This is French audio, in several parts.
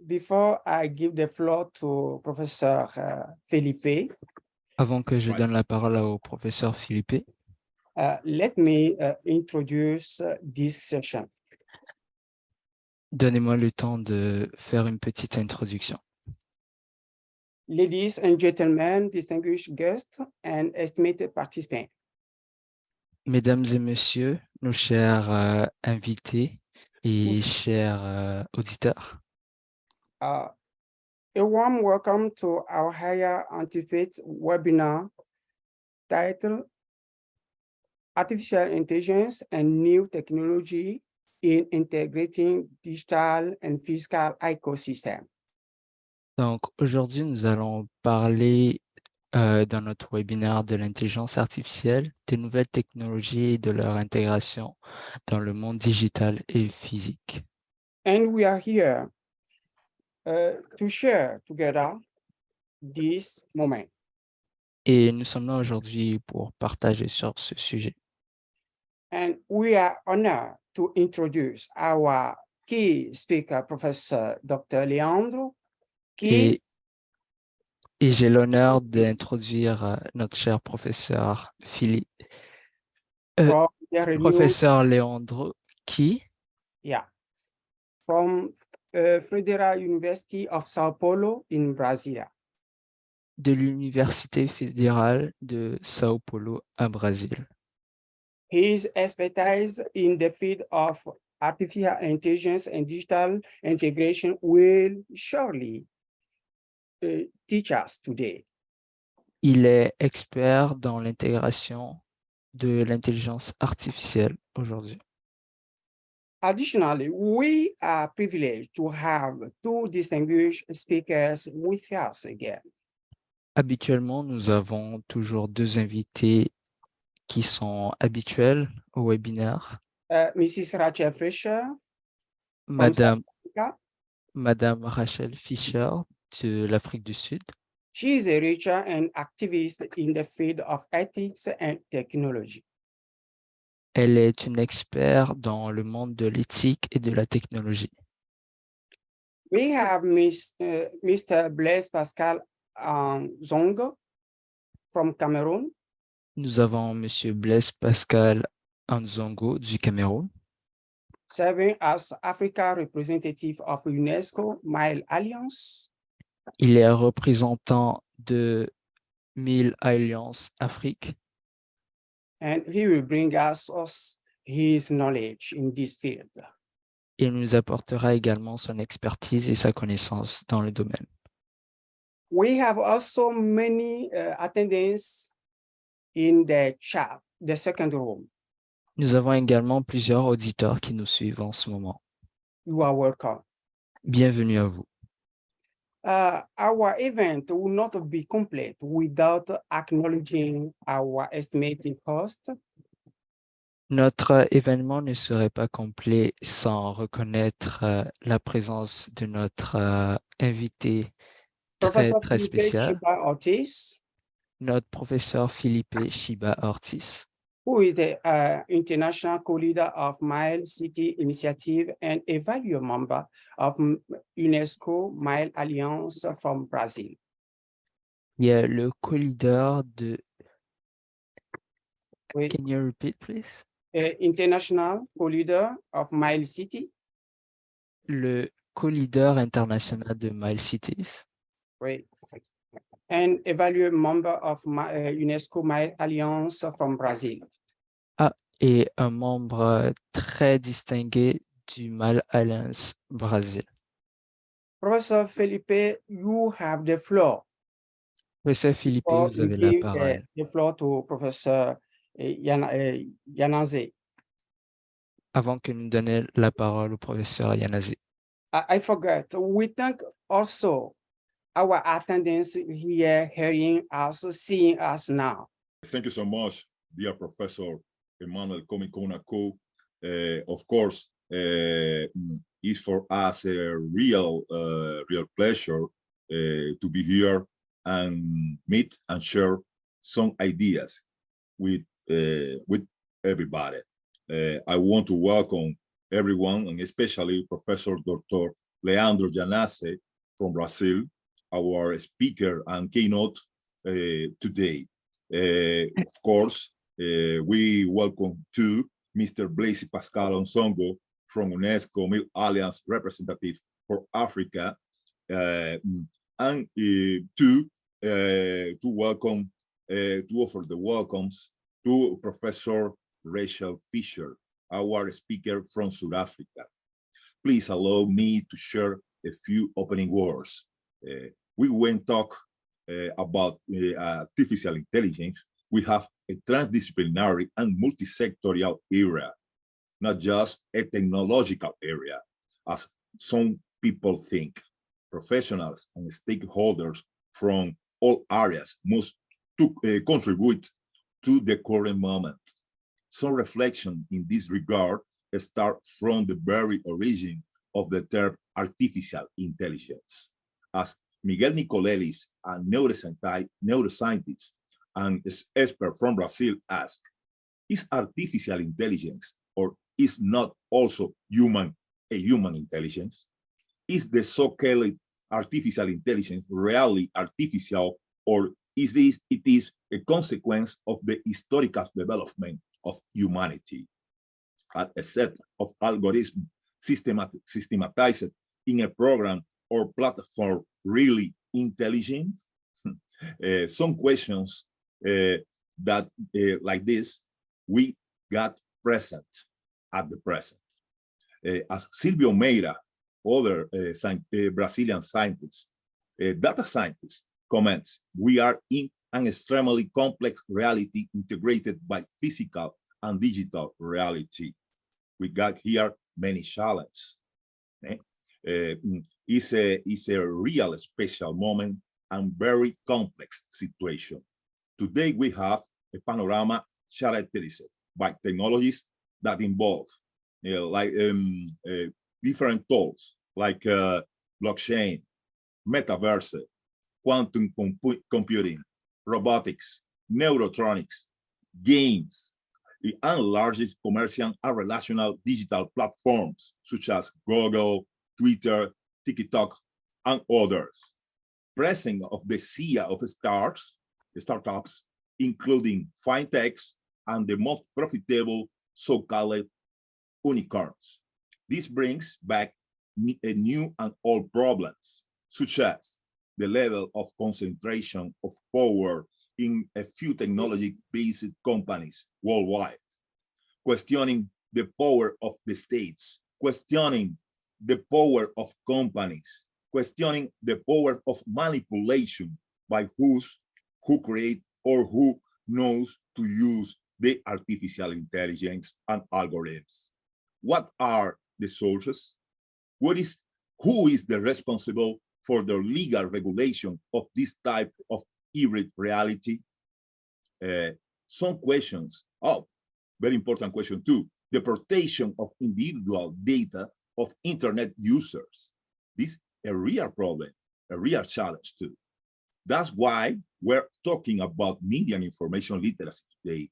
Before I give the floor to Professor Felipe, Avant que je donne la parole au professeur Philippe, let me introduce this session. donnez-moi le temps de faire une petite introduction. Ladies and gentlemen, distinguished guests and estimated participants. Mesdames et messieurs, nos chers invités et chers auditeurs, A warm welcome to our higher anticipate webinar titled Artificial Intelligence and New Technology in Integrating Digital and Physical Ecosystems. donc aujourd'hui nous allons parler dans notre webinaire de l'intelligence artificielle, des nouvelles technologies et de leur intégration dans le monde digital et physique. And we are here to share together this moment. Et nous sommes là aujourd'hui pour partager sur ce sujet. And we are honored to introduce our key speaker, Professor Dr. Leandro. Et j'ai l'honneur d'introduire notre cher professeur Philippe, professeur Leandro, qui from Federal University of Sao Paulo in Brazil. De l'Université fédérale de Sao Paulo à Brésil. His expertise in the field of artificial intelligence and digital integration will surely teach us today. Il est expert dans l'intégration de l'intelligence artificielle aujourd'hui. Additionally, we are privileged to have two distinguished speakers with us again. Habituellement, nous avons toujours deux invités qui sont habituels au webinaire. Mrs. Rachel Fischer. Madame Rachel Fischer de l'Afrique du Sud. She is a researcher and activist in the field of ethics and technology. Elle est une experte dans le monde de l'éthique et de la technologie. We have Mr. Blaise Pascal Zongo from Cameroon. Nous avons Monsieur Blaise Pascal Nzongo du Cameroun. Serving as Africa representative of UNESCO Mile Alliance. Il est représentant de Mile Alliance Afrique. And he will bring us his knowledge in this field. Et nous apportera également son expertise et sa connaissance dans le domaine. We have also many attendants in the chat, the second room. Nous avons également plusieurs auditeurs qui nous suivent en ce moment. You are welcome. Bienvenue à vous. Our event will not be complete without acknowledging our estimated host. Notre événement ne serait pas complet sans reconnaître la présence de notre invité très spécial, notre professeur Felipe Chiba Ortiz, who is the international co-leader of MILCities initiative and a valued member of UNESCO Mile Alliance from Brazil. Il est le co-leader de... Oui. Can you repeat, please? International co-leader of MILCities. Le co-leader international de MILCities. Oui. And a valued member of UNESCO Mile Alliance from Brazil. Et un membre très distingué du Mile Alliance Brésil. Professor Felipe, you have the floor. Professeur Philippe, vous avez la parole. The floor to Professor Yanaze. Avant que nous donnions la parole au professeur Yanaze. I forgot. We thank also our attendants here, hearing us, seeing us now. Thank you so much, dear Professor Emmanuel Komikona-Co. Of course, it's for us a real pleasure to be here and meet and share some ideas with everybody. I want to welcome everyone, and especially Professor Dr. Leandro Janase from Brazil, our speaker and keynote today. Of course, we welcome to Mr. Blaise Pascal Onsongo from UNESCO Mil Alliance representative for Africa, and to welcome, to offer the welcomes to Professor Rachel Fischer, our speaker from South Africa. Please allow me to share a few opening words. We won't talk about artificial intelligence. We have a transdisciplinary and multi-sectorial area, not just a technological area, as some people think. Professionals and stakeholders from all areas must contribute to the current moment. Some reflection in this regard start from the very origin of the term artificial intelligence. As Miguel Nicolelis, a neuroscientist and expert from Brazil, asked, is artificial intelligence or is not also a human intelligence? Is the so-called artificial intelligence really artificial, or is it is a consequence of the historical development of humanity? A set of algorithms systematized in a program or platform really intelligent? Some questions that like this we got present at the present. As Silvio Meira, other Brazilian scientist, data scientist, comments, we are in an extremely complex reality integrated by physical and digital reality. We got here many challenges. It's a real special moment and very complex situation. Today we have a panorama characterized by technologies that involve different tools like blockchain, metaverse, quantum computing, robotics, neurotronics, games, and largest commercial and relational digital platforms such as Google, Twitter, TikTok, and others. Present of the sea of startups, including fintechs and the most profitable so-called unicorns. This brings back new and old problems, such as the level of concentration of power in a few technology-based companies worldwide, questioning the power of the states, questioning the power of companies, questioning the power of manipulation by who create or who knows to use the artificial intelligence and algorithms. What are the sources? Who is the responsible for the legal regulation of this type of hybrid reality? Some questions, very important question too, the protection of individual data of internet users. This is a real problem, a real challenge too. That's why we're talking about media and information literacy today.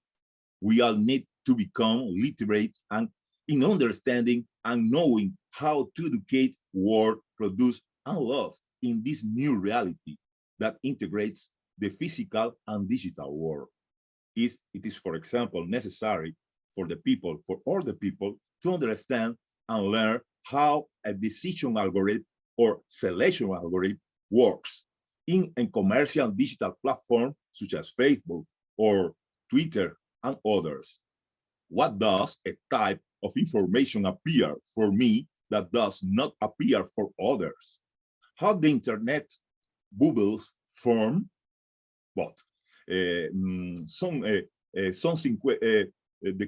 We all need to become literate and in understanding and knowing how to educate, work, produce, and love in this new reality that integrates the physical and digital world. It is, for example, necessary for all the people to understand and learn how a decision algorithm or selection algorithm works in a commercial digital platform such as Facebook or Twitter and others. What does a type of information appear for me that does not appear for others? How the internet bubbles form? But the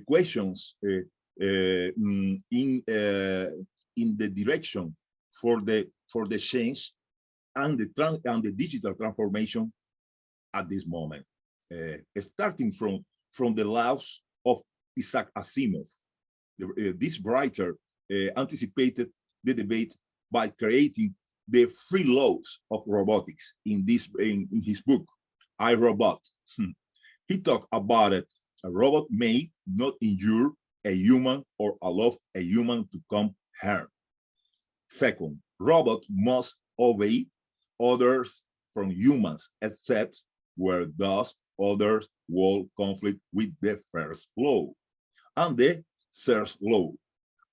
questions in the direction for the change and the digital transformation at this moment, starting from the laws of Isaac Asimov. This writer anticipated the debate by creating the free laws of robotics in his book, I, Robot. He talked about it. A robot may not injure a human or allow a human to come harm. Second, robots must obey orders from humans, except where those orders will conflict with the first law and the third law.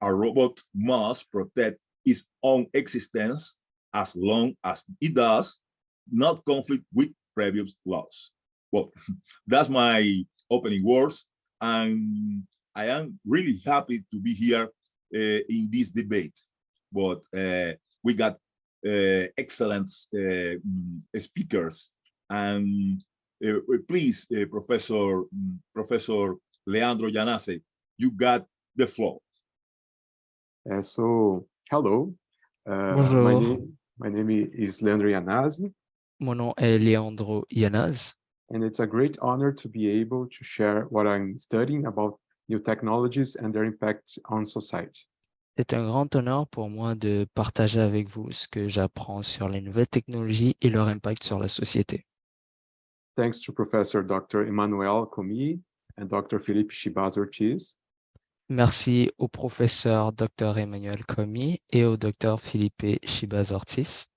A robot must protect its own existence as long as it does not conflict with previous laws. Well, that's my opening words, and I am really happy to be here in this debate. But we got excellent speakers, and please, Professor Leandro Yanase, you got the floor. So, hello. Bonjour. My name is Leandro Yanase. Mon nom est Leandro Yanaz. And it's a great honor to be able to share what I'm studying about new technologies and their impact on society. C'est un grand honneur pour moi de partager avec vous ce que j'apprends sur les nouvelles technologies et leur impact sur la société. Thanks to Professor Dr. Emmanuel Comi and Dr. Felipe Chibaz-Ortiz. Merci au professeur Dr. Emmanuel Comi et au Dr. Felipe Chibaz-Ortiz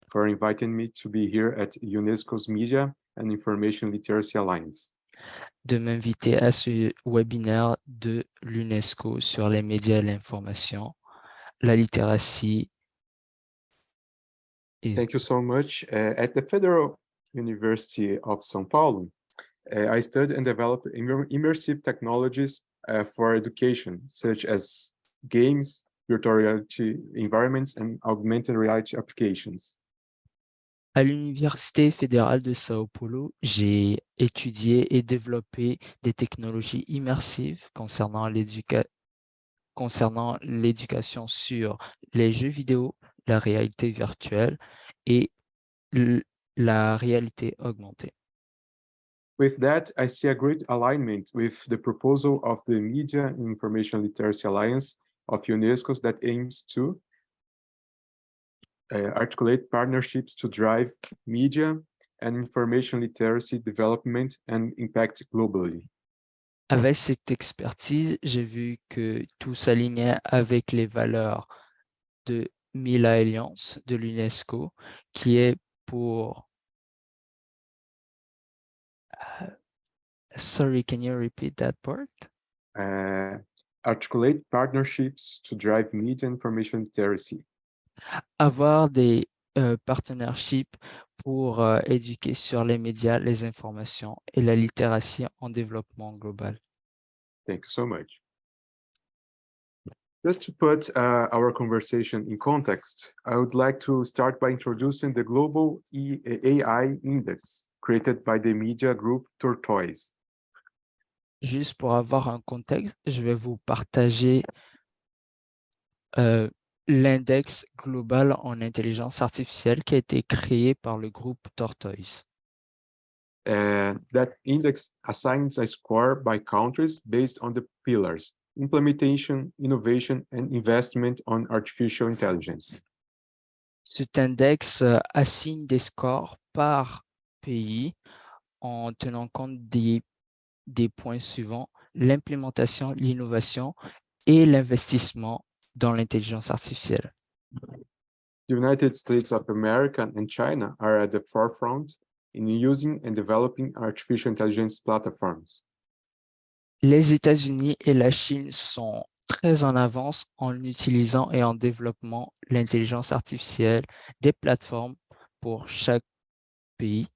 for inviting me to be here at UNESCO's Media and Information Literacy Alliance. de m'inviter à ce webinaire de l'UNESCO sur les médias et l'information, la littératie. Thank you so much. At the Federal University of São Paulo, I studied and developed immersive technologies for education, such as games, virtual reality environments, and augmented reality applications. À l'Université fédérale de São Paulo, j'ai étudié et développé des technologies immersives concernant l'éducation sur les jeux vidéo, la réalité virtuelle et la réalité augmentée. With that, I see a great alignment with the proposal of the Media and Information Literacy Alliance of UNESCO that aims to articulate partnerships to drive media and information literacy development and impact globally. Avec cette expertise, j'ai vu que tout s'alignait avec les valeurs de MILCities de l'UNESCO, qui est pour... sorry, can you repeat that part? Articulate partnerships to drive media and information literacy. Avoir des partnerships pour éduquer sur les médias, les informations et la littératie en développement global. Thank you so much. Just to put our conversation in context, I would like to start by introducing the Global AI Index created by the media group Tortoise. Juste pour avoir un contexte, je vais vous partager l'index global en intelligence artificielle qui a été créé par le groupe Tortoise. That index assigns a score by countries based on the pillars: implementation, innovation, and investment on artificial intelligence. Cet index assigne des scores par pays en tenant compte des points suivants: l'implémentation, l'innovation et l'investissement dans l'intelligence artificielle. The United States of America and China are at the forefront in using and developing artificial intelligence platforms. Les États-Unis et la Chine sont très en avance en utilisant et en développant l'intelligence artificielle, des plateformes pour chaque pays.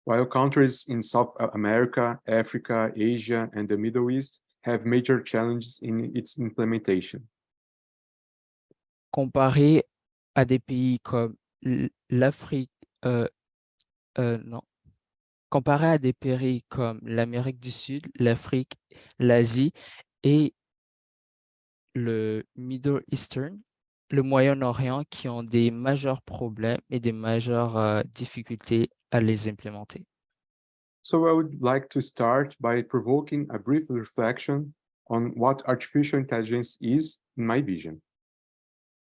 While countries in South America, Africa, Asia, and the Middle East have major challenges in its implementation. Comparé à des pays comme l'Afrique, comparé à des pays comme l'Amérique du Sud, l'Afrique, l'Asie et le Middle Eastern, le Moyen-Orient, qui ont des majeurs problèmes et des majeures difficultés à les implémenter. So I would like to start by provoking a brief reflection on what artificial intelligence is in my vision.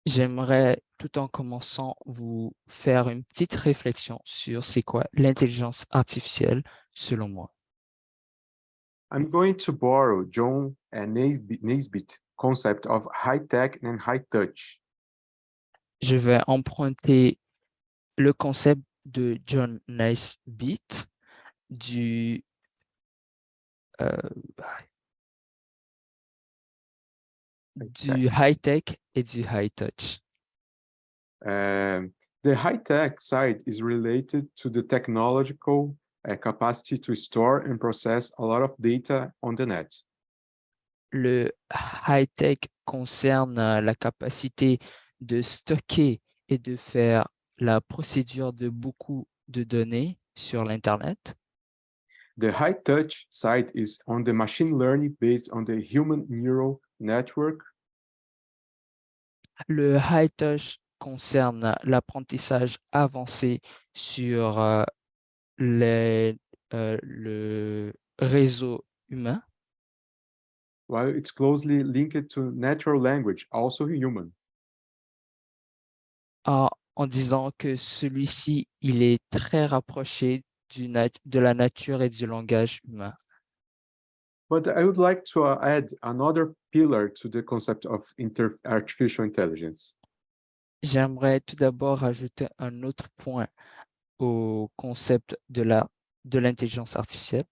J'aimerais, tout en commençant, vous faire une petite réflexion sur c'est quoi l'intelligence artificielle selon moi. I'm going to borrow John Naisbitt's concept of high tech and high touch. je vais emprunter le concept de John Naisbitt du high-tech et du high-touch. The high-tech side is related to the technological capacity to store and process a lot of data on the net. Le high-tech concerne la capacité de stocker et de faire la procédure de beaucoup de données sur l'Internet. The high-touch side is on the machine learning based on the human neural network. Le high-touch concerne l'apprentissage avancé sur le réseau humain. While it's closely linked to natural language, also human. En disant que celui-ci, il est très rapproché de la nature et du langage humain. But I would like to add another pillar to the concept of artificial intelligence. J'aimerais tout d'abord ajouter un autre point au concept de l'intelligence artificielle.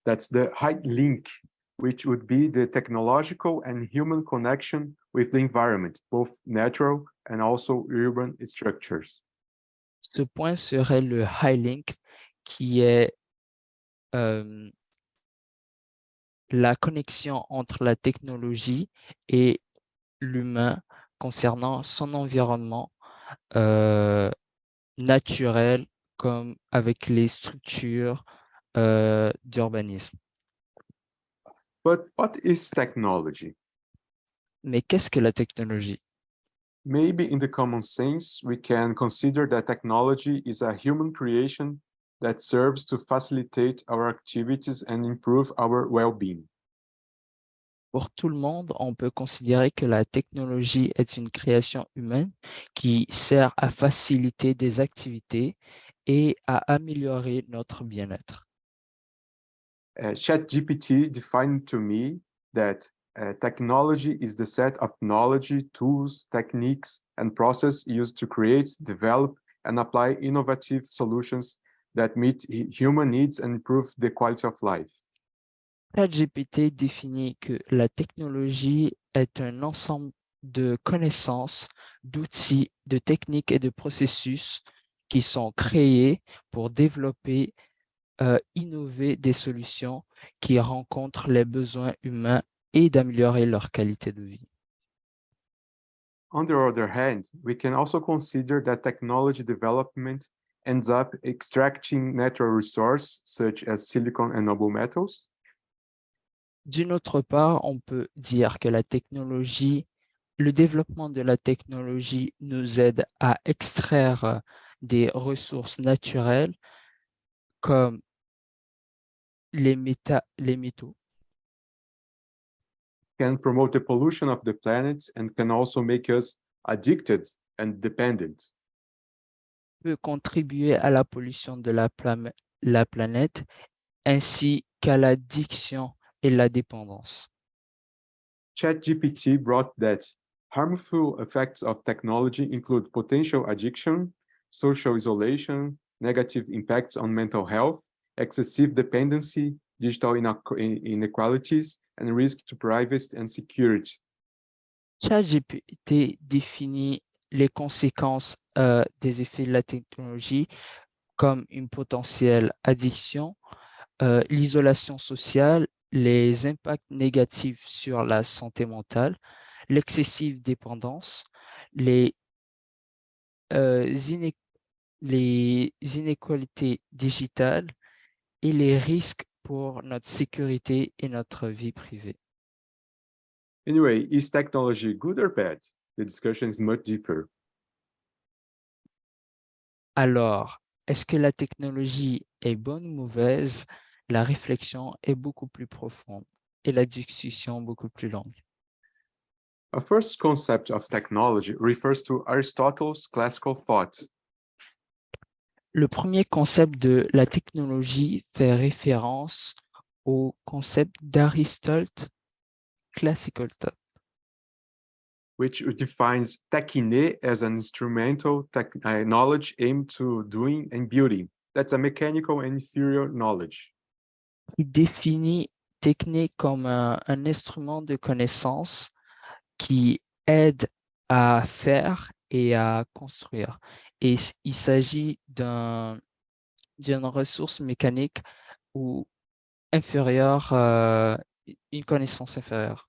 That's the high link, which would be the technological and human connection with the environment, both natural and also urban structures. Ce point serait le high link, qui est la connexion entre la technologie et l'humain concernant son environnement naturel, comme avec les structures d'urbanisme. But what is technology? Mais qu'est-ce que la technologie? Maybe in the common sense, we can consider that technology is a human creation that serves to facilitate our activities and improve our well-being. Pour tout le monde, on peut considérer que la technologie est une création humaine qui sert à faciliter des activités et à améliorer notre bien-être. ChatGPT defined to me that technology is the set of knowledge, tools, techniques, and processes used to create, develop, and apply innovative solutions that meet human needs and improve the quality of life. ChatGPT définit que la technologie est un ensemble de connaissances, d'outils, de techniques et de processus qui sont créés pour développer, innover des solutions qui rencontrent les besoins humains et d'améliorer leur qualité de vie. On the other hand, we can also consider that technology development ends up extracting natural resources such as silicon and noble metals. D'une autre part, on peut dire que le développement de la technologie nous aide à extraire des ressources naturelles comme les métaux. Can promote the pollution of the planet and can also make us addicted and dependent. Peut contribuer à la pollution de la planète ainsi qu'à l'addiction et la dépendance. ChatGPT brought that harmful effects of technology include potential addiction, social isolation, negative impacts on mental health, excessive dependency, digital inequalities, and risk to privacy and security. ChatGPT définit les conséquences des effets de la technologie comme une potentielle addiction, l'isolation sociale, les impacts négatifs sur la santé mentale, l'excessive dépendance, les inégalités digitales et les risques pour notre sécurité et notre vie privée. Anyway, is technology good or bad? The discussion is much deeper. Alors, est-ce que la technologie est bonne ou mauvaise? La réflexion est beaucoup plus profonde et la discussion beaucoup plus longue. A first concept of technology refers to Aristotle's classical thought. Le premier concept de la technologie fait référence au concept d'Aristote, classical thought. which defines techine as an instrumental knowledge aimed to doing and building. That's a mechanical and inferior knowledge. Il définit technique comme un instrument de connaissance qui aide à faire et à construire. Et il s'agit d'une ressource mécanique ou inférieure, une connaissance inférieure.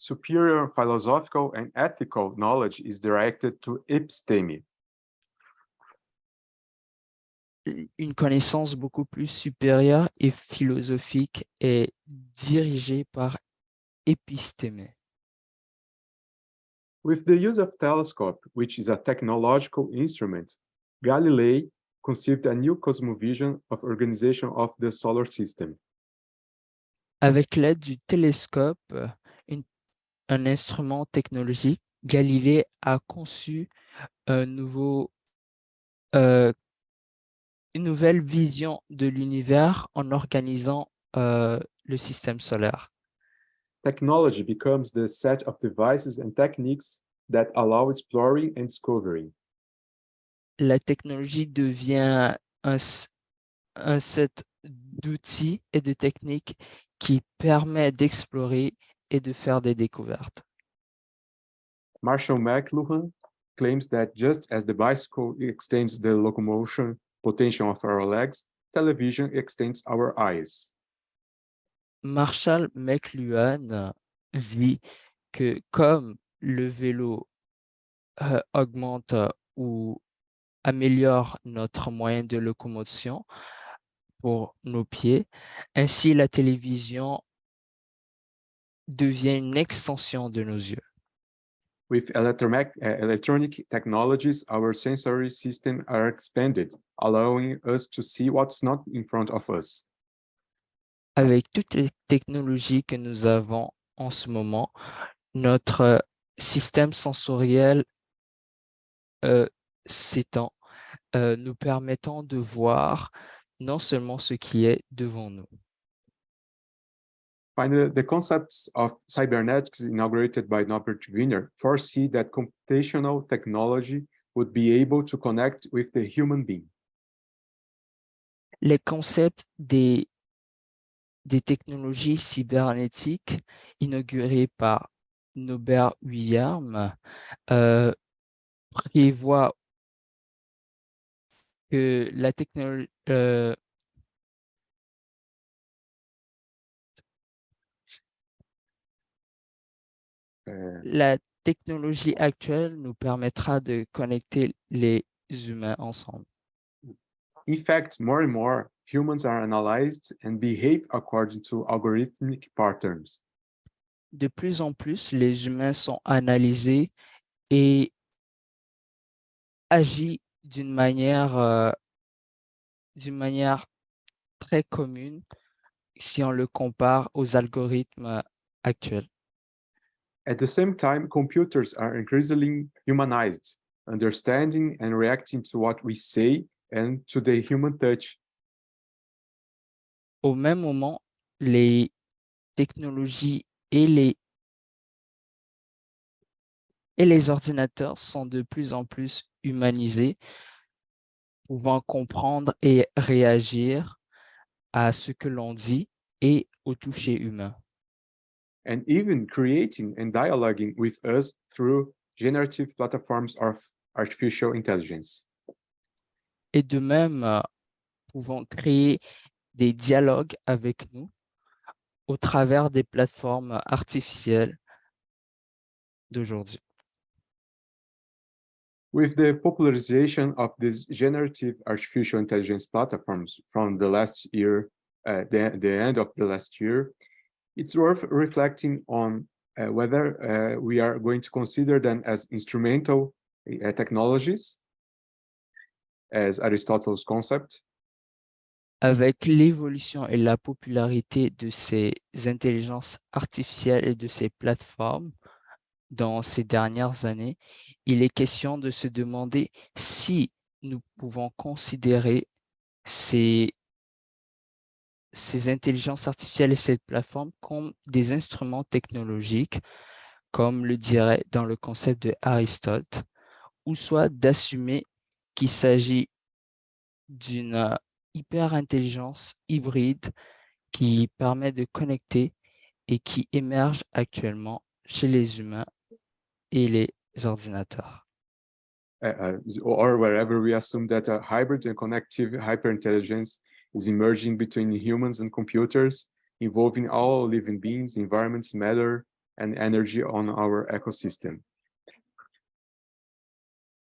Superior philosophical and ethical knowledge is directed to episteme. Une connaissance beaucoup plus supérieure et philosophique est dirigée par épistémé. With the use of telescope, which is a technological instrument, Galilei conceived a new cosmovision of organization of the solar system. Avec l'aide du télescope, un instrument technologique, Galilée a conçu une nouvelle vision de l'univers en organisant le système solaire. Technology becomes the set of devices and techniques that allow exploring and discovering. La technologie devient un set d'outils et de techniques qui permet d'explorer et de faire des découvertes. Marshall McLuhan claims that just as the bicycle extends the locomotion potential of our legs, television extends our eyes. Marshall McLuhan dit que comme le vélo augmente ou améliore notre moyen de locomotion pour nos pieds, ainsi la télévision devient une extension de nos yeux. With electronic technologies, our sensory systems are expanded, allowing us to see what's not in front of us. Avec toutes les technologies que nous avons en ce moment, notre système sensoriel s'étend, nous permettant de voir non seulement ce qui est devant nous. Finally, the concepts of cybernetics inaugurated by Norbert Wiener foresee that computational technology would be able to connect with the human being. Les concepts des technologies cybernétiques inaugurées par Norbert Wiener prévoient que la technologie la technologie actuelle nous permettra de connecter les humains ensemble. In fact, more and more humans are analyzed and behave according to algorithmic patterns. De plus en plus, les humains sont analysés et agissent d'une manière très commune si on le compare aux algorithmes actuels. At the same time, computers are increasingly humanized, understanding and reacting to what we say and to the human touch. Au même moment, les technologies et les ordinateurs sont de plus en plus humanisés, pouvant comprendre et réagir à ce que l'on dit et au toucher humain. And even creating and dialoguing with us through generative platforms of artificial intelligence. Et de même, pouvons créer des dialogues avec nous au travers des plateformes artificielles d'aujourd'hui. With the popularization of these generative artificial intelligence platforms from the last year, the end of the last year, it's worth reflecting on whether we are going to consider them as instrumental technologies, as Aristotle's concept. Avec l'évolution et la popularité de ces intelligences artificielles et de ces plateformes dans ces dernières années, il est question de se demander si nous pouvons considérer ces intelligences artificielles et ces plateformes comme des instruments technologiques comme le dirait dans le concept de Aristote, ou soit d'assumer qu'il s'agit d'une hyper-intelligence hybride qui permet de connecter et qui émerge actuellement chez les humains et les ordinateurs. Or wherever we assume that a hybrid and connective hyperintelligence is emerging between humans and computers, involving all living beings, environments, matter, and energy on our ecosystem.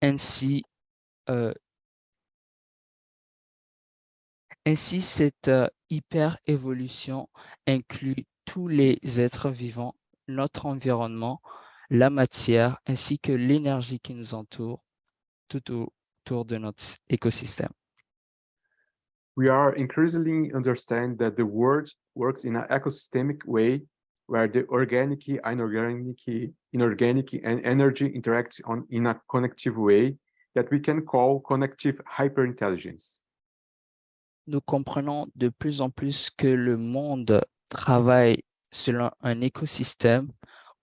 Ainsi, cette hyper-évolution inclut tous les êtres vivants, notre environnement, la matière, ainsi que l'énergie qui nous entoure tout autour de notre écosystème. We are increasingly understand that the world works in an ecosystemic way where the organic, inorganic, and energy interact in a connective way that we can call connective hyperintelligence. Nous comprenons de plus en plus que le monde travaille selon un écosystème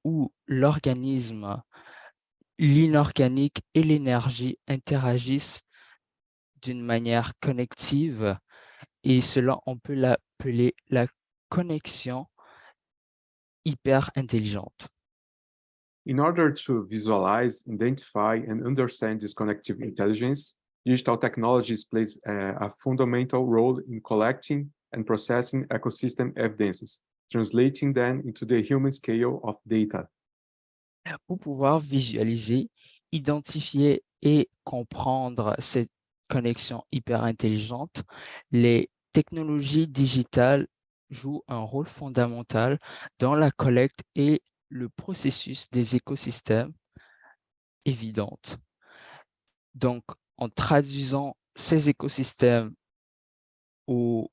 où l'organisme, l'inorganique et l'énergie interagissent d'une manière connective, et cela, on peut l'appeler la connexion hyper intelligente. In order to visualize, identify, and understand this connective intelligence, digital technologies plays a fundamental role in collecting and processing ecosystem evidences, translating them into the human scale of data. Pour pouvoir visualiser, identifier et comprendre cette connexion hyper intelligente, les technologies digitales jouent un rôle fondamental dans la collecte et le processus des écosystèmes évidentes. Donc, en traduisant ces écosystèmes au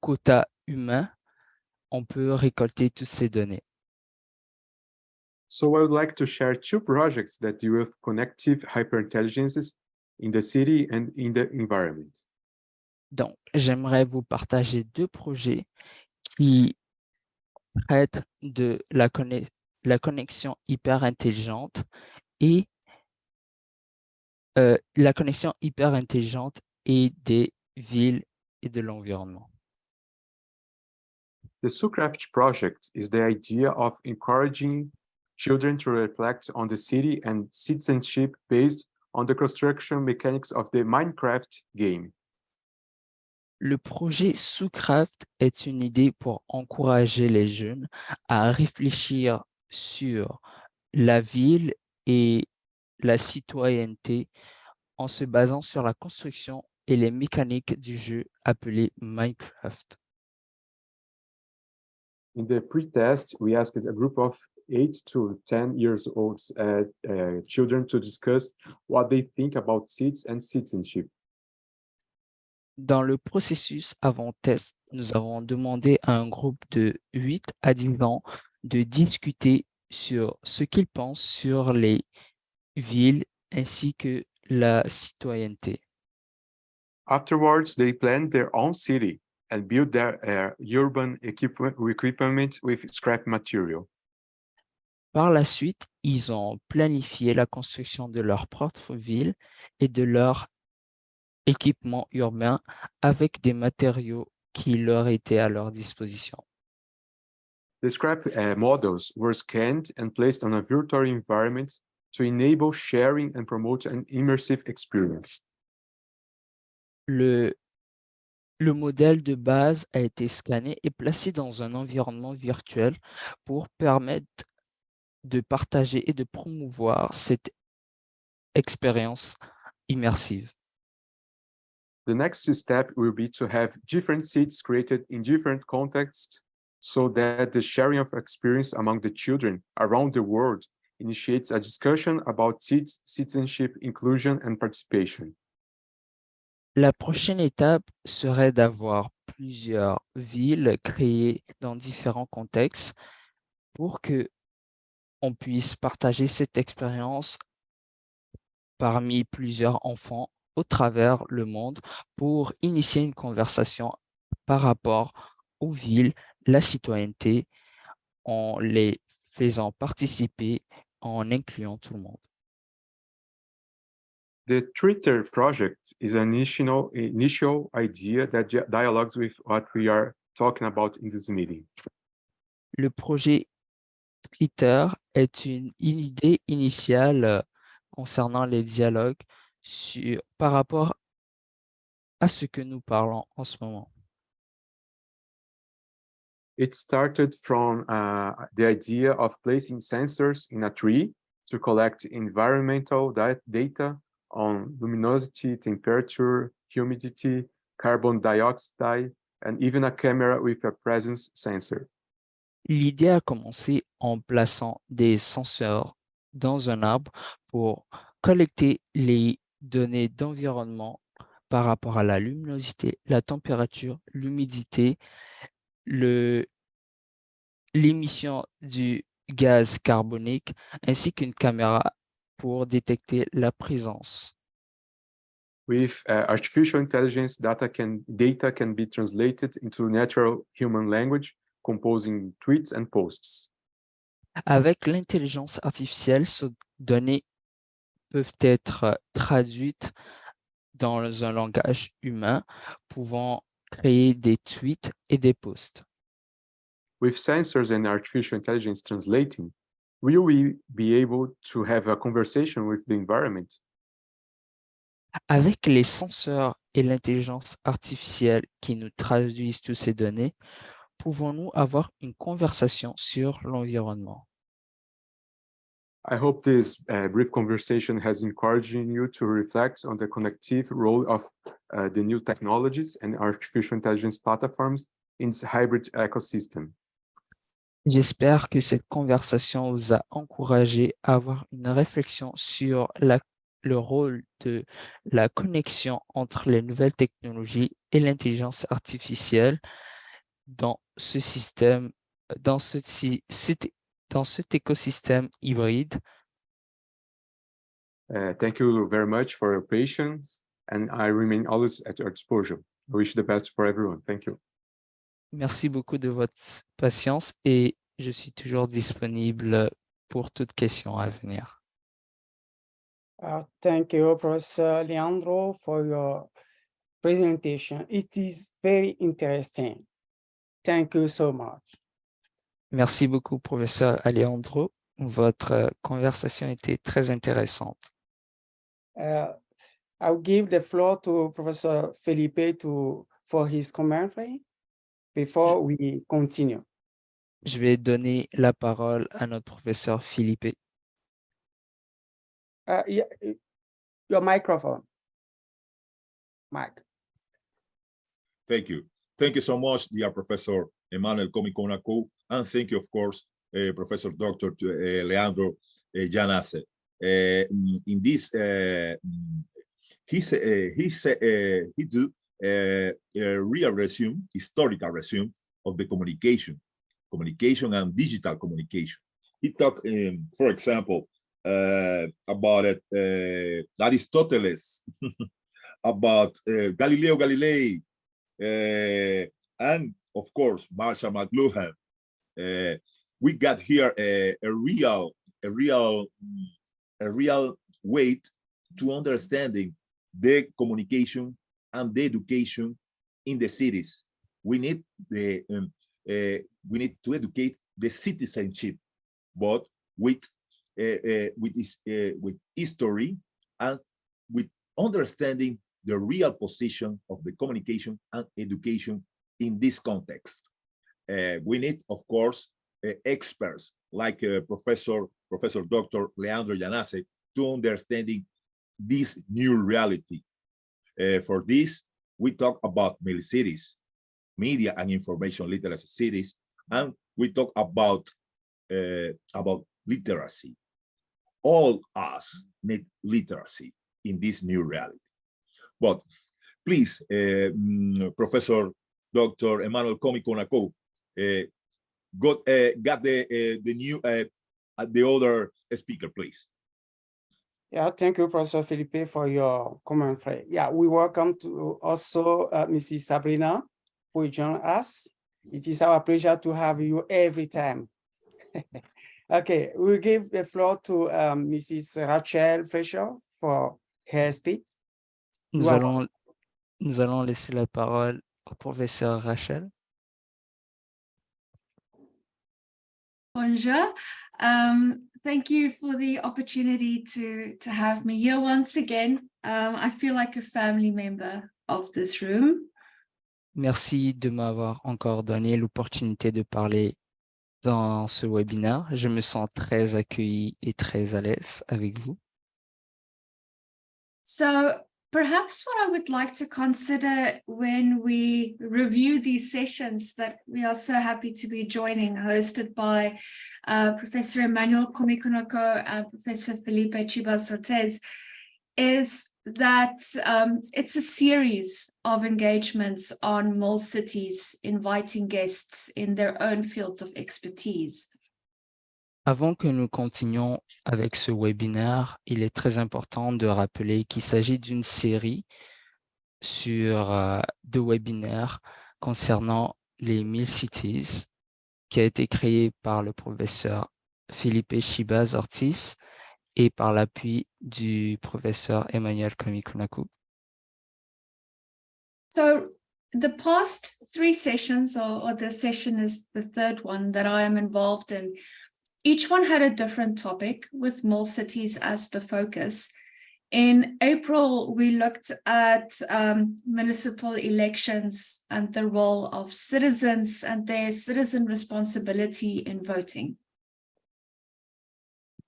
quota humain, on peut récolter toutes ces données. So I would like to share two projects that deal with connective hyperintelligences in the city and in the environment. Donc, j'aimerais vous partager deux projets qui traitent de la connexion hyper intelligente et la connexion hyper intelligente et des villes et de l'environnement. The Sucraft project is the idea of encouraging children to reflect on the city and citizenship based on the construction mechanics of the Minecraft game. Le projet Sucraft est une idée pour encourager les jeunes à réfléchir sur la ville et la citoyenneté en se basant sur la construction et les mécaniques du jeu appelé Minecraft. In the pre-test, we asked a group of 8 to 10 years old children to discuss what they think about cities and citizenship. Dans le processus avant-test, nous avons demandé à un groupe de 8 à 10 ans de discuter sur ce qu'ils pensent sur les villes ainsi que la citoyenneté. Afterwards, they planned their own city and built their urban equipment with scrap material. Par la suite, ils ont planifié la construction de leur propre ville et de leur équipement urbain avec des matériaux qui leur étaient à leur disposition. The scrap models were scanned and placed on a virtual environment to enable sharing and promote an immersive experience. Le modèle de base a été scanné et placé dans un environnement virtuel pour permettre de partager et de promouvoir cette expérience immersive. The next step will be to have different seats created in different contexts so that the sharing of experience among the children around the world initiates a discussion about citizenship, inclusion, and participation. La prochaine étape serait d'avoir plusieurs villes créées dans différents contextes pour que on puisse partager cette expérience parmi plusieurs enfants au travers le monde pour initier une conversation par rapport aux villes, la citoyenneté, en les faisant participer en incluant tout le monde. The Treeter Project is an initial idea that dialogues with what we are talking about in this meeting. Le projet Treeter est une idée initiale concernant les dialogues par rapport à ce que nous parlons en ce moment. It started from the idea of placing sensors in a tree to collect environmental data on luminosity, temperature, humidity, carbon dioxide, and even a camera with a presence sensor. L'idée a commencé en plaçant des senseurs dans un arbre pour collecter les données d'environnement par rapport à la luminosité, la température, l'humidité, l'émission du gaz carbonique, ainsi qu'une caméra pour détecter la présence. With artificial intelligence, data can be translated into natural human language, composing tweets and posts. Avec l'intelligence artificielle, ces données peuvent être traduites dans un langage humain, pouvant créer des tweets et des posts. With sensors and artificial intelligence translating, will we be able to have a conversation with the environment? Avec les senseurs et l'intelligence artificielle qui nous traduisent toutes ces données, pouvons-nous avoir une conversation sur l'environnement? I hope this brief conversation has encouraged you to reflect on the connective role of the new technologies and artificial intelligence platforms in this hybrid ecosystem. J'espère que cette conversation vous a encouragé à avoir une réflexion sur le rôle de la connexion entre les nouvelles technologies et l'intelligence artificielle dans ce système, dans cet écosystème hybride. Thank you very much for your patience, and I remain always at your disposal. I wish the best for everyone. Thank you. Merci beaucoup de votre patience et je suis toujours disponible pour toute question à venir. Thank you, Professor Leandro, for your presentation. It is very interesting. Thank you so much. Merci beaucoup, professeur Alejandro. Votre conversation était très intéressante. I'll give the floor to Professor Felipe for his commentary before we continue. Je vais donner la parole à notre professeur Philippe. Your microphone. Mike. Thank you. Thank you so much, dear Professor Emmanuel Comicona-Co, and thank you, of course, Professor Dr. Leandro Yanase. In this, he do a real resume, historical resume of the communication and digital communication. He talked, for example, about Aristoteles, about Galileo Galilei, and of course Marshall McLuhan. We got here a real weight to understanding the communication and the education in the cities. We need to educate the citizenship, but with history and with understanding the real position of the communication and education in this context. We need, of course, experts like Professor Dr. Leandro Yanase to understanding this new reality. For this, we talk about MILCities, media and information literacy cities, and we talk about literacy. All us need literacy in this new reality. But please, Professor Dr. Emmanuel Comicona-Co, got the other speaker, please. Yeah, thank you, Professor Felipe, for your commentary. Yeah, we welcome to also Mrs. Sabrina, who joined us. It is our pleasure to have you every time. Okay, we give the floor to Mrs. Rachel Fischer for her speech. Nous allons laisser la parole au professeur Rachel. Bonjour. Thank you for the opportunity to have me here once again. I feel like a family member of this room. Merci de m'avoir encore donné l'opportunité de parler dans ce webinaire. Je me sens très accueilli et très à l'aise avec vous. So perhaps what I would like to consider when we review these sessions that we are so happy to be joining, hosted by Professor Emmanuel Komikunako and Professor Felipe Chibas-Ortez, is that it's a series of engagements on MILCities, inviting guests in their own fields of expertise. Avant que nous continuions avec ce webinaire, il est très important de rappeler qu'il s'agit d'une série sur 2 webinaires concernant les MILCities qui a été créée par le professeur Felipe Chibas-Ortiz et par l'appui du professeur Emmanuel Komikunako. So the past 3 sessions, or the session is the 3rd one that I am involved in, each one had a different topic with MILCities as the focus. In April, we looked at municipal elections and the role of citizens and their citizen responsibility in voting.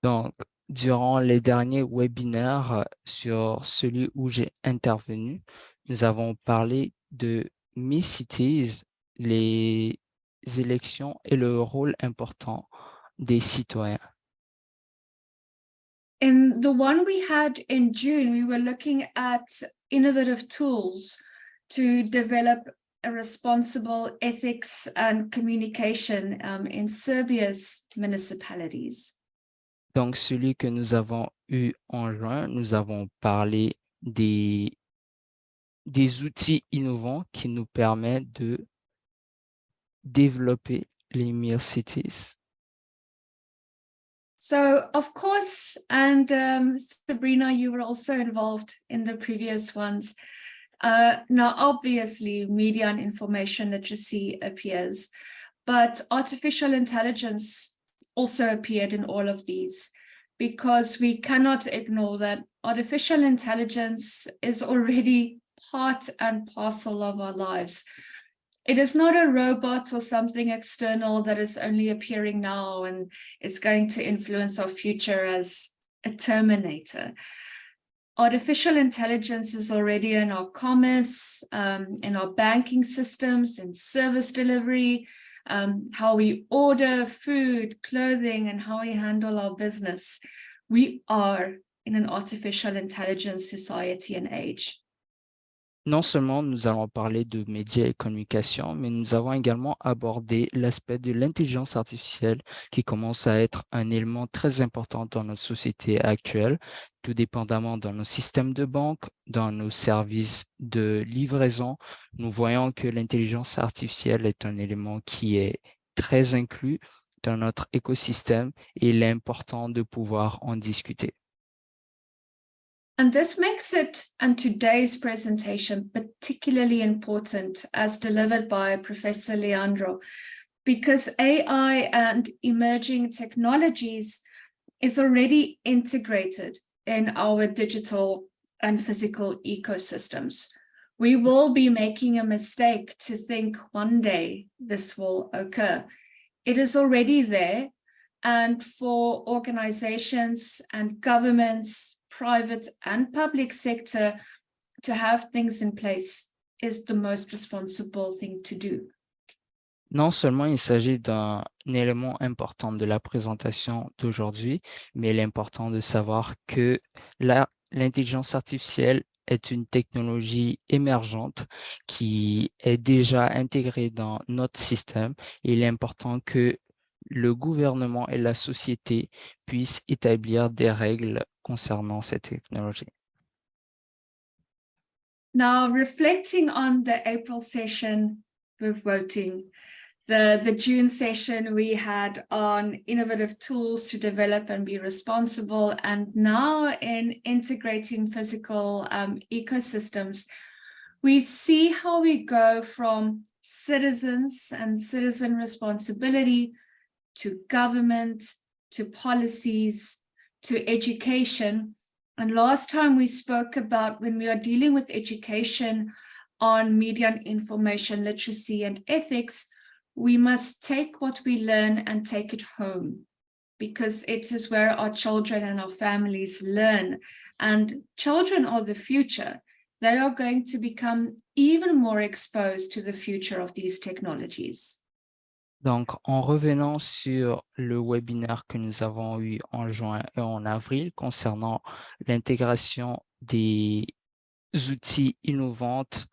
Donc, durant les derniers webinaires sur celui où j'ai intervenu, nous avons parlé de MILCities, les élections et le rôle important des citoyens. In the one we had in June, we were looking at innovative tools to develop a responsible ethics and communication in Serbia's municipalities. Donc, celui que nous avons eu en juin, nous avons parlé des outils innovants qui nous permettent de développer les MILCities. So, of course, and Sabrina, you were also involved in the previous ones. Now, obviously, media and information literacy appears, but artificial intelligence also appeared in all of these, because we cannot ignore that artificial intelligence is already part and parcel of our lives. It is not a robot or something external that is only appearing now and is going to influence our future as a terminator. Artificial intelligence is already in our commerce, in our banking systems, in service delivery, how we order food, clothing, and how we handle our business. We are in an artificial intelligence society and age. Non seulement nous allons parler de médias et communication, mais nous avons également abordé l'aspect de l'intelligence artificielle qui commence à être un élément très important dans notre société actuelle, tout dépendamment dans nos systèmes de banque, dans nos services de livraison. Nous voyons que l'intelligence artificielle est un élément qui est très inclus dans notre écosystème et il est important de pouvoir en discuter. And this makes it and today's presentation particularly important as delivered by Professor Leandro, because AI and emerging technologies is already integrated in our digital and physical ecosystems. We will be making a mistake to think one day this will occur. It is already there, and for organizations and governments, private and public sector, to have things in place is the most responsible thing to do. Non seulement il s'agit d'un élément important de la présentation d'aujourd'hui, mais il est important de savoir que l'intelligence artificielle est une technologie émergente qui est déjà intégrée dans notre système. Et il est important que le gouvernement et la société puissent établir des règles concernant cette technologie. Now, reflecting on the April session with voting, the June session we had on innovative tools to develop and be responsible, and now in integrating physical ecosystems, we see how we go from citizens and citizen responsibility to government, to policies, to education. And last time we spoke about when we are dealing with education on media and information literacy and ethics, we must take what we learn and take it home, because it is where our children and our families learn. And children are the future. They are going to become even more exposed to the future of these technologies. Donc, en revenant sur le webinaire que nous avons eu en juin et en avril concernant l'intégration des outils innovants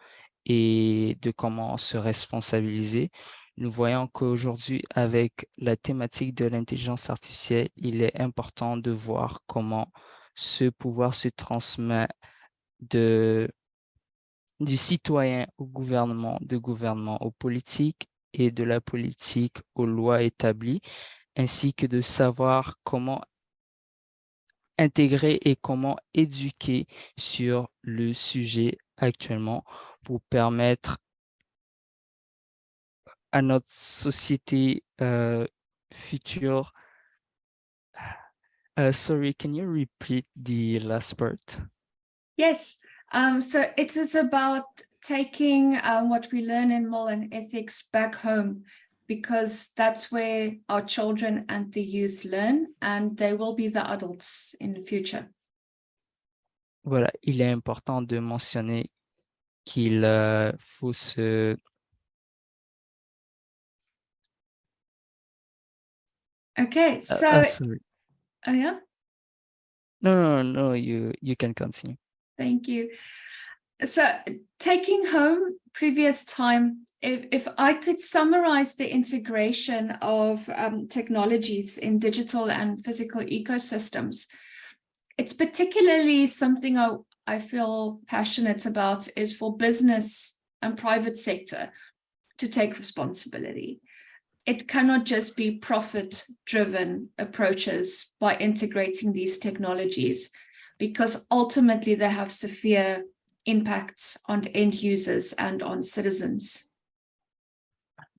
et de comment se responsabiliser, nous voyons qu'aujourd'hui, avec la thématique de l'intelligence artificielle, il est important de voir comment ce pouvoir se transmet du citoyen au gouvernement, du gouvernement aux politiques et de la politique aux lois établies, ainsi que de savoir comment intégrer et comment éduquer sur le sujet actuellement pour permettre à notre société future. Sorry, can you repeat the last part? Yes, so it is about taking what we learn in moral and ethics back home, because that's where our children and the youth learn, and they will be the adults in the future. Voilà, il est important de mentionner qu'il faut se... Okay, so... sorry. Oh yeah? No, you can continue. Thank you. So taking home previous time, if I could summarize the integration of technologies in digital and physical ecosystems, it's particularly something I feel passionate about is for business and private sector to take responsibility. It cannot just be profit-driven approaches by integrating these technologies, because ultimately they have severe impacts on end users and on citizens.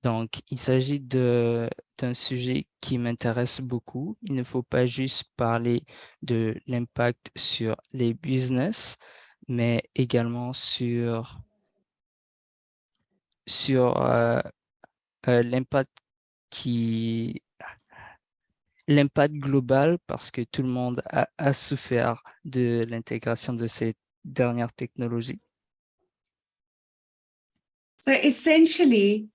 Donc, il s'agit d'un sujet qui m'intéresse beaucoup. Il ne faut pas juste parler de l'impact sur les business, mais également sur l'impact global, parce que tout le monde a souffert de l'intégration de ces dernières technologies. So essentially,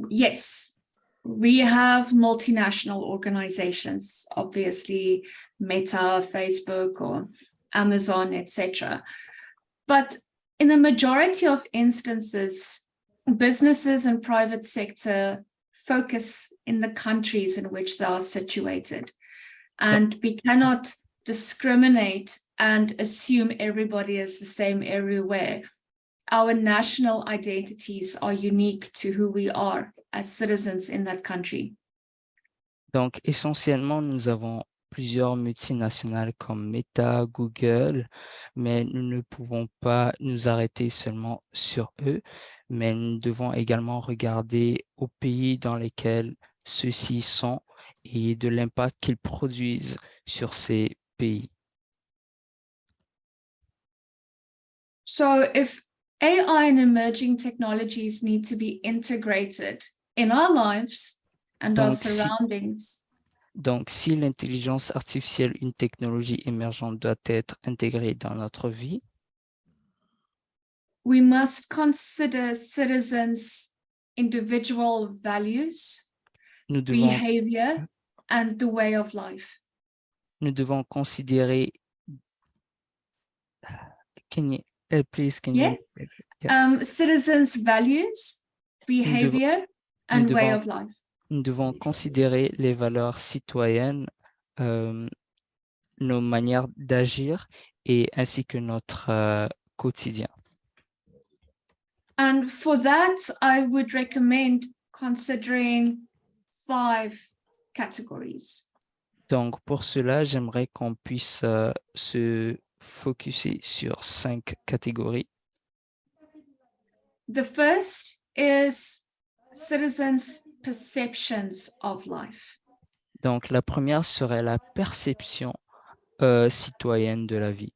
yes, we have multinational organizations, obviously Meta, Facebook, or Amazon, etc. But in a majority of instances, businesses and private sector focus in the countries in which they are situated. And we cannot discriminate and assume everybody is the same everywhere. Our national identities are unique to who we are as citizens in that country. Donc, essentiellement, nous avons plusieurs multinationales comme Meta, Google, mais nous ne pouvons pas nous arrêter seulement sur eux, mais nous devons également regarder aux pays dans lesquels ceux-ci sont et de l'impact qu'ils produisent sur ces pays. So if AI and emerging technologies need to be integrated in our lives and our surroundings. Donc, si l'intelligence artificielle, une technologie émergente, doit être intégrée dans notre vie, we must consider citizens' individual values, behavior, and the way of life. Nous devons considérer. Please, can you? Yes. Citizens' values, behavior, and way of life. Nous devons considérer les valeurs citoyennes, nos manières d'agir et ainsi que notre quotidien. And for that, I would recommend considering 5 categories. Donc, pour cela, j'aimerais qu'on puisse se focuser sur 5 catégories. The first is citizens' perceptions of life. Donc, la première serait la perception citoyenne de la vie.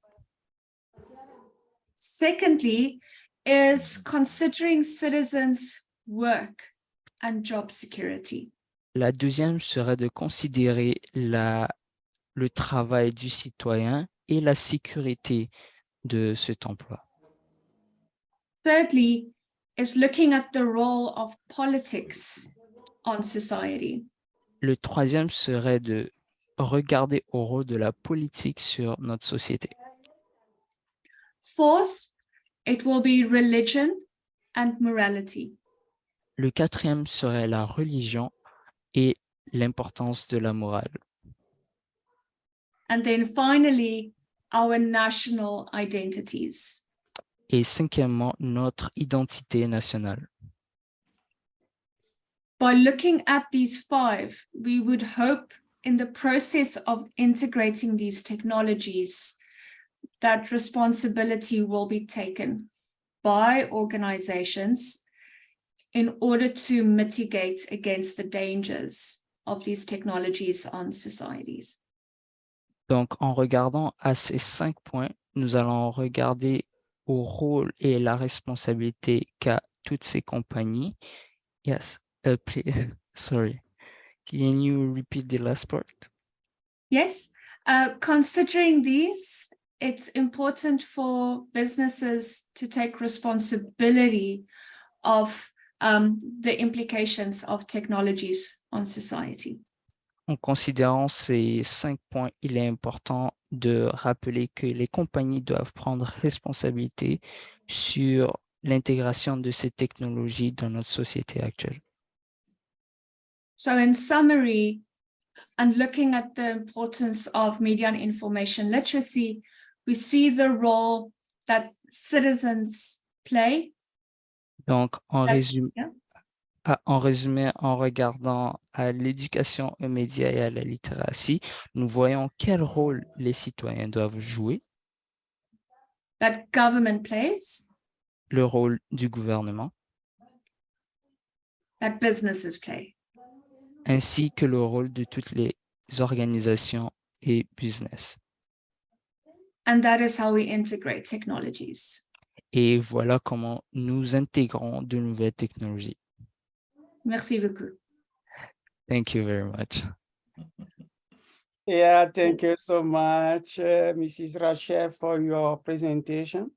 Secondly, is considering citizens' work and job security. La deuxième serait de considérer le travail du citoyen et la sécurité de cet emploi. Thirdly, is looking at the role of politics on society. Le troisième serait de regarder au rôle de la politique sur notre société. Fourth, it will be religion and morality. Le quatrième serait la religion et l'importance de la morale. And then finally, our national identities. Et cinquièmement, notre identité nationale. By looking at these 5, we would hope in the process of integrating these technologies that responsibility will be taken by organizations in order to mitigate against the dangers of these technologies on societies. Donc, en regardant à ces 5 points, nous allons regarder au rôle et la responsabilité qu'a toutes ces compagnies. Yes, please, sorry. Can you repeat the last part? Yes, considering these, it's important for businesses to take responsibility of the implications of technologies on society. En considérant ces 5 points, il est important de rappeler que les compagnies doivent prendre responsabilité sur l'intégration de ces technologies dans notre société actuelle. So in summary, and looking at the importance of media and information literacy, we see the role that citizens play. Donc, en résumé, Yeah. en résumé, en regardant à l'éducation aux médias et à la littératie, nous voyons quel rôle les citoyens doivent jouer, That government plays, le rôle du gouvernement, that businesses play. ainsi que le rôle de toutes les organisations et business. And that is how we integrate technologies. Et voilà comment nous intégrons de nouvelles technologies. Merci beaucoup. Thank you very much. Yeah, thank you so much, Mrs. Rachel, for your presentation.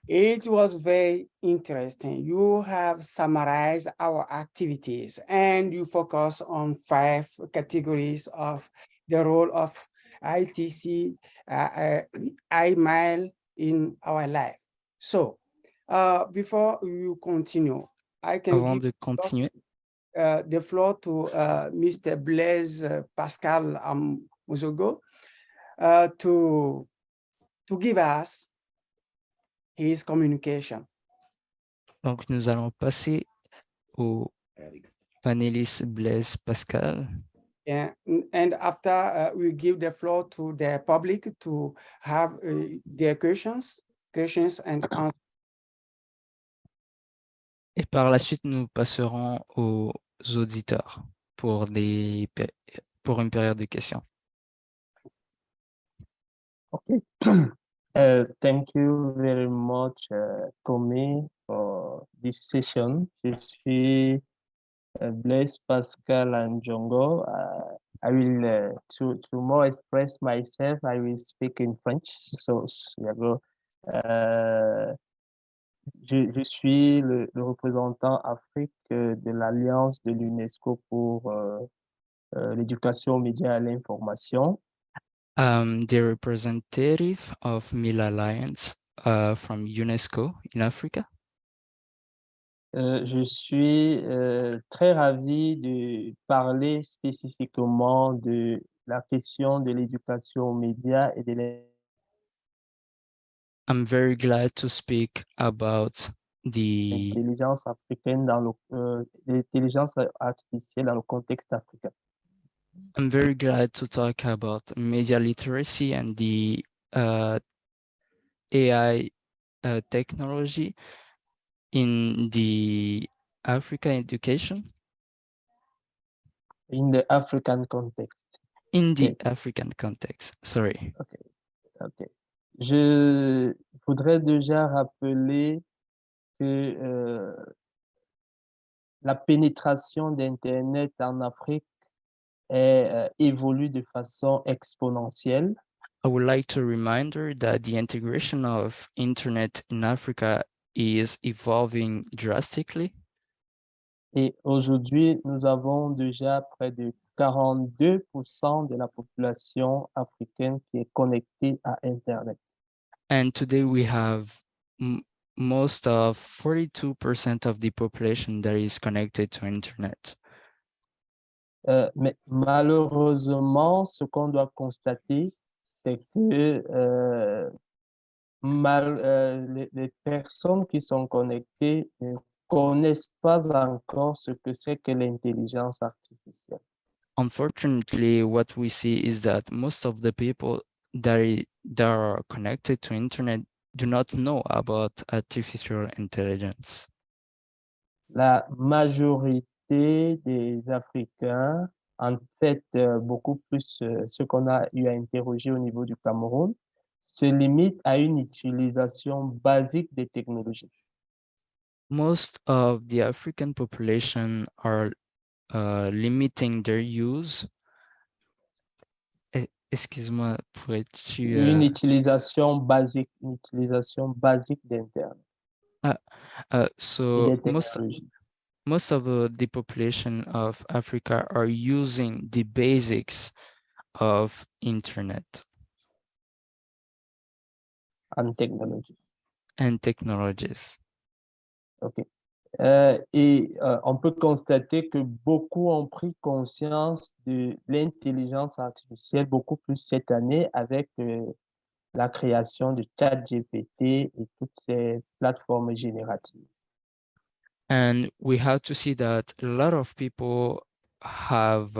It was very interesting. You have summarized our activities and you focus on 5 categories of the role of ITC, email in our life. So before you continue, I can Avant give de continuer, the floor to Mr. Blaise Pascal Muzogo to give us his communication. donc nous allons passer au panéliste Blaise Pascal. And after we give the floor to the public to have their questions and answers. Et par la suite, nous passerons aux auditeurs pour une période de questions. Okay. Thank you very much, Tommy, for this session. Je suis Blaise Pascal Njongo. I will, to more express myself, I will speak in French. So, je suis le représentant Afrique de l'Alliance de l'UNESCO pour l'éducation aux médias et à l'information. The representative of MIL Alliance from UNESCO in Africa. Je suis très ravi de parler spécifiquement de la question de l'éducation aux médias et de I'm very glad to speak about l'intelligence africaine l'intelligence artificielle dans le contexte africain. I'm very glad to talk about media literacy and the AI technology in the African education. In the African context. In the Okay. African context, sorry. Ok. Je voudrais déjà rappeler que la pénétration d'Internet en Afrique évolue de façon exponentielle. I would like to remind her that the integration of internet in Africa is evolving drastically. Et aujourd'hui, nous avons déjà près de 42% de la population africaine qui est connectée à Internet. And today we have most of 42% of the population that is connected to internet. Mais malheureusement, ce qu'on doit constater, c'est que les personnes qui sont connectées ne connaissent pas encore ce que c'est que l'intelligence artificielle. Unfortunately, what we see is that most of the people that are connected to internet do not know about artificial intelligence. La majorité des Africains, en fait, beaucoup plus ce qu'on a eu à interroger au niveau du Cameroun, se limite à une utilisation basique des technologies. Most of the African population are limiting their use. Excuse-moi, pourrais-tu... Une utilisation basique d'Internet. So most of the population of Africa are using the basics of internet and technology. And technologies. OK. On peut constater que beaucoup ont pris conscience de l'intelligence artificielle beaucoup plus cette année avec la création de ChatGPT et toutes ces plateformes génératives. And we have to see that a lot of people have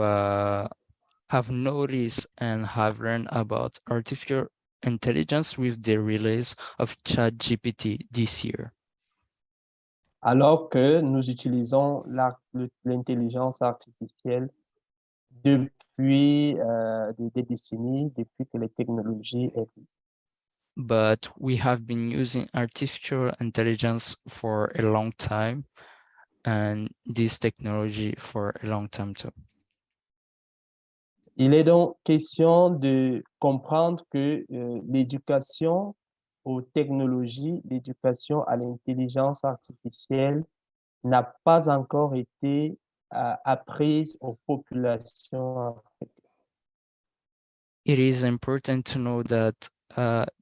noticed and have learned about artificial intelligence with the release of ChatGPT this year. Alors que nous utilisons l'intelligence artificielle depuis des décennies, depuis que les technologies existent. But we have been using artificial intelligence for a long time and this technology for a long time too. Il est donc question de comprendre que l'éducation aux technologies, l'éducation à l'intelligence artificielle n'a pas encore été apprise aux populations africaines. It is important to know that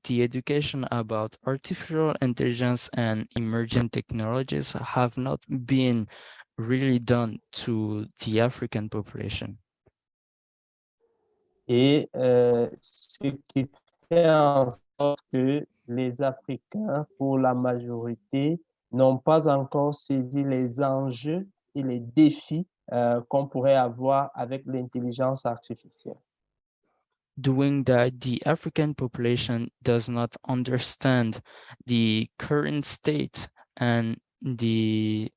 the education about artificial intelligence and emerging technologies have not been really done to the African population. Et ce qui fait en sorte que les Africains, pour la majorité, n'ont pas encore saisi les enjeux et les défis qu'on pourrait avoir avec l'intelligence artificielle. Doing that, the African population does not understand the current state and the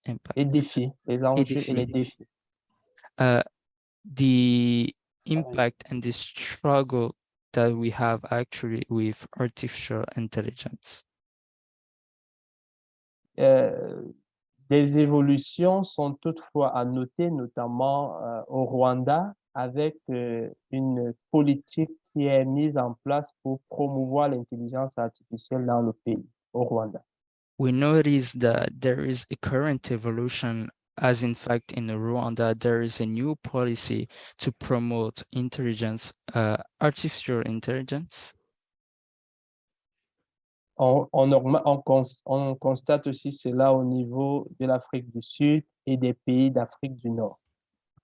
impact. Les défis, les enjeux et les défis. The impact and the struggle that we have actually with artificial intelligence. Des évolutions sont toutefois à noter, notamment au Rwanda, avec une politique qui est mise en place pour promouvoir l'intelligence artificielle dans le pays, au Rwanda. We notice that there is a current evolution, as in fact in Rwanda, there is a new policy to promote artificial intelligence. On constate aussi cela au niveau de l'Afrique du Sud et des pays d'Afrique du Nord.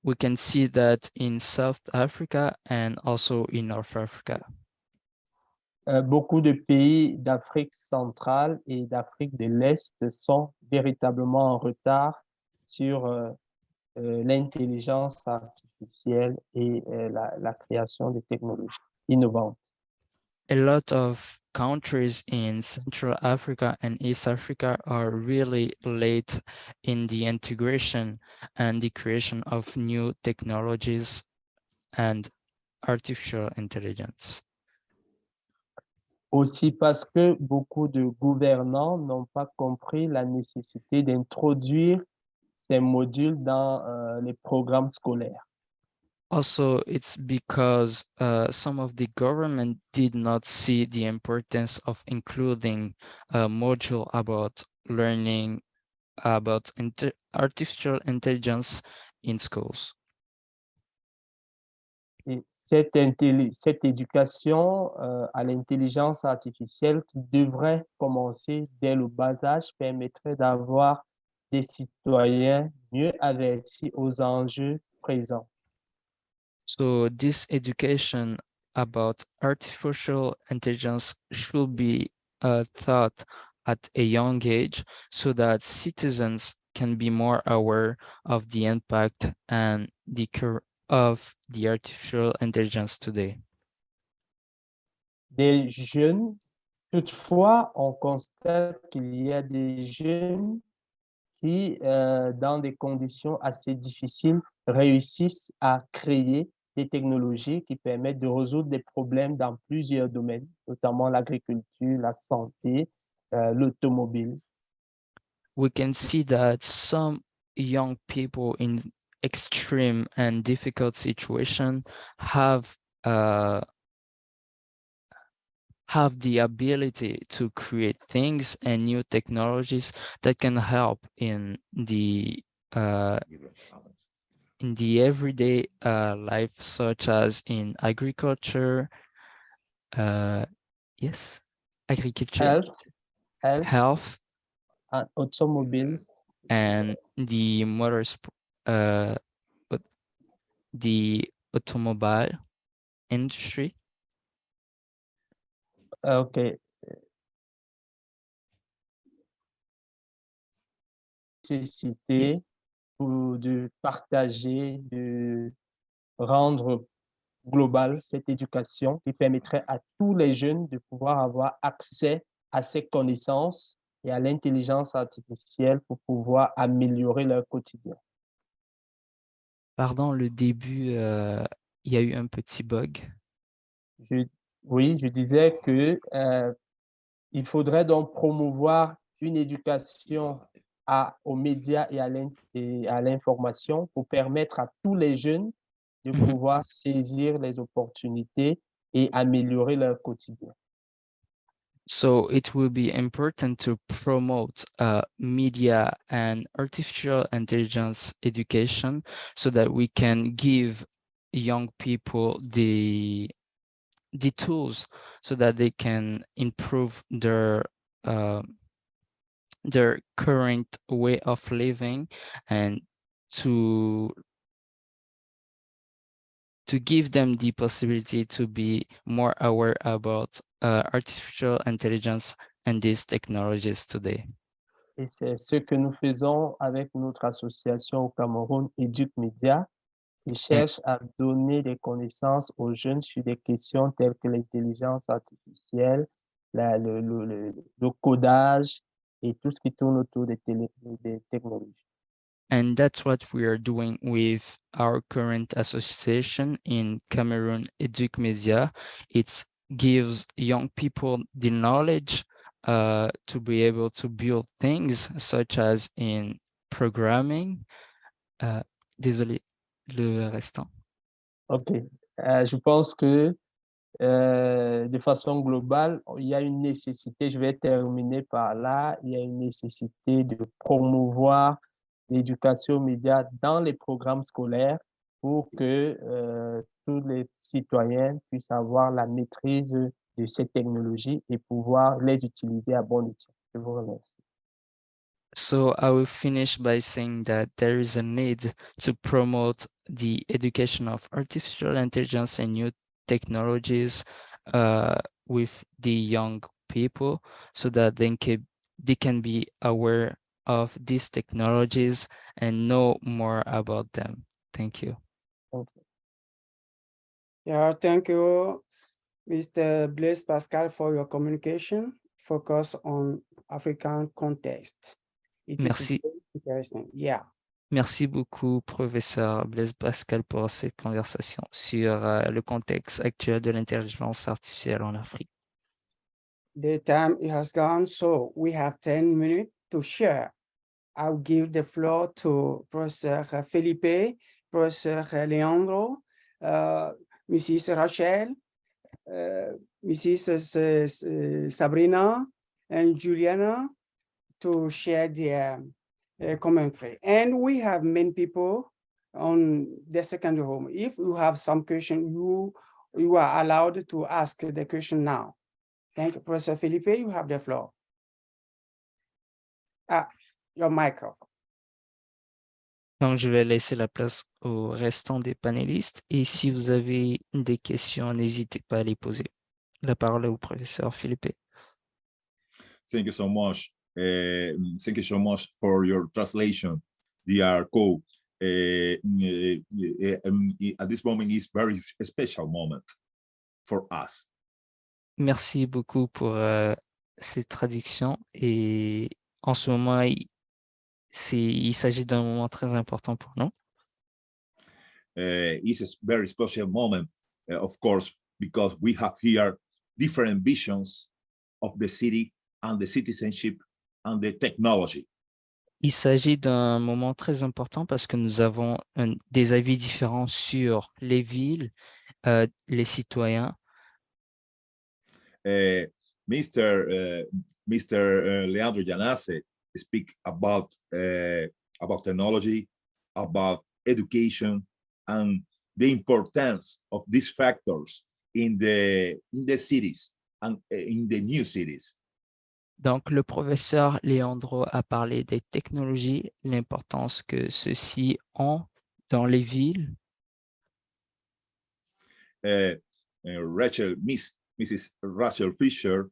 We can see that in South Africa and also in North Africa. beaucoup de pays d'Afrique centrale et d'Afrique de l'Est sont véritablement en retard sur l'intelligence artificielle et la création de technologies innovantes. A lot of countries in Central Africa and East Africa are really late in the integration and the creation of new technologies and artificial intelligence. Aussi parce que beaucoup de gouvernants n'ont pas compris la nécessité d'introduire ces modules dans les programmes scolaires. Also, it's because some of the government did not see the importance of including a module about learning about artificial intelligence in schools. Et cette éducation à l'intelligence artificielle qui devrait commencer dès le bas âge permettrait d'avoir des citoyens mieux avertis aux enjeux présents. So this education about artificial intelligence should be taught at a young age so that citizens can be more aware of the impact and of the artificial intelligence today. Des jeunes, toutefois, on constate qu'il y a des jeunes qui, dans des conditions assez difficiles, réussissent à créer des technologies qui permettent de résoudre des problèmes dans plusieurs domaines, notamment l'agriculture, la santé, l'automobile. We can see that some young people in extreme and difficult situations have the ability to create things and new technologies that can help in the everyday life, such as in agriculture, yes, agriculture, health, and automobile, and the the automobile industry. OK. Nécessité de partager, de rendre globale cette éducation qui permettrait à tous les jeunes de pouvoir avoir accès à ces connaissances et à l'intelligence artificielle pour pouvoir améliorer leur quotidien. Pardon, le début, il y a eu un petit bug. Oui, je disais que il faudrait donc promouvoir une éducation aux médias et à l'information pour permettre à tous les jeunes de pouvoir saisir les opportunités et améliorer leur quotidien. So it will be important to promote media and artificial intelligence education so that we can give young people the tools so that they can improve their current way of living and to give them the possibility to be more aware about artificial intelligence and these technologies today. Et c'est ce que nous faisons avec notre association au Cameroun, Educ Media, qui cherche à donner des connaissances aux jeunes sur des questions telles que l'intelligence artificielle, le codage et tout ce qui tourne autour des technologies. And that's what we are doing with our current association in Cameroon, Educ Media. It gives young people the knowledge to be able to build things such as in programming. Désolé, le restant. OK. Je pense que de façon globale, il y a une nécessité, je vais terminer par là, il y a une nécessité de promouvoir l'éducation média dans les programmes scolaires pour que tous les citoyens puissent avoir la maîtrise de ces technologies et pouvoir les utiliser à bon escient. Je vous remercie. So I will finish by saying that there is a need to promote the education of artificial intelligence and new technologies with the young people so that they can be aware of these technologies and know more about them. Thank you. Yeah, thank you, Mr. Blaise Pascal, for your communication. Focus on African context. It is Merci. very interesting. Yeah. Merci beaucoup, professeur Blaise Pascal, pour cette conversation sur le contexte actuel de l'intelligence artificielle en Afrique. The time has gone, so we have 10 minutes to share. I'll give the floor to Professor Felipe, Professor Leandro, Mrs. Rachel, Mrs. Sabrina, and Juliana to share their commentary. And we have many people on the second room. If you have some question, you are allowed to ask the question now. Thank you, Professor Felipe, you have the floor. Your microphone. Donc, je vais laisser la place au restant des panélistes. Et si vous avez des questions, n'hésitez pas à les poser. La parole est au professeur Philippe. Thank you so much. Thank you so much for your translation, dear Co. At this moment is very special moment for us. Merci beaucoup pour cette traduction. Et en ce moment, il s'agit d'un moment très important pour nous. It's a very special moment, of course, because we have here different visions of the city and the citizenship and the technology. Il s'agit d'un moment très important parce que nous avons des avis différents sur les villes, les citoyens. Mr. Leandro Janase speak about technology, about education, and the importance of these factors in the cities and in the new cities. Donc, le professeur Leandro a parlé des technologies, l'importance que ceux-ci ont dans les villes. Mrs. Rachel Fischer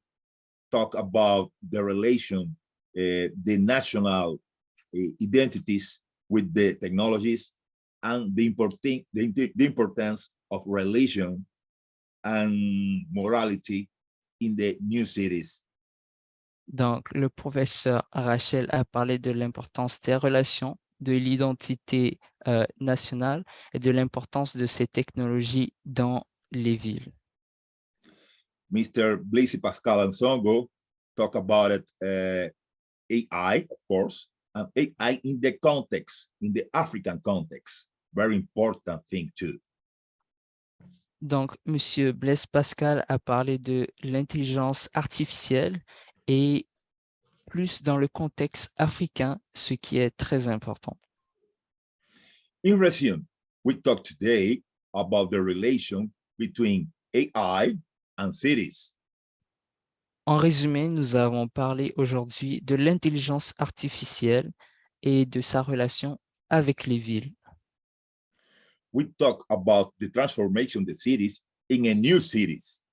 talk about the relation, the national identities with the technologies and the importance of religion and morality in the new cities. Donc, le professeur Rachel a parlé de l'importance des relations, de l'identité nationale et de l'importance de ces technologies dans les villes. Mr. Blaise Pascal Ansongo talk about it, AI, of course, and AI in the context, in the African context. Very important thing too. Donc, Monsieur Blaise Pascal a parlé de l'intelligence artificielle et plus dans le contexte africain, ce qui est très important. In resume, we talk today about the relation between AI and cities. En résumé, nous avons parlé aujourd'hui de l'intelligence artificielle et de sa relation avec les villes. We talk about the transformation of the cities in a new cities.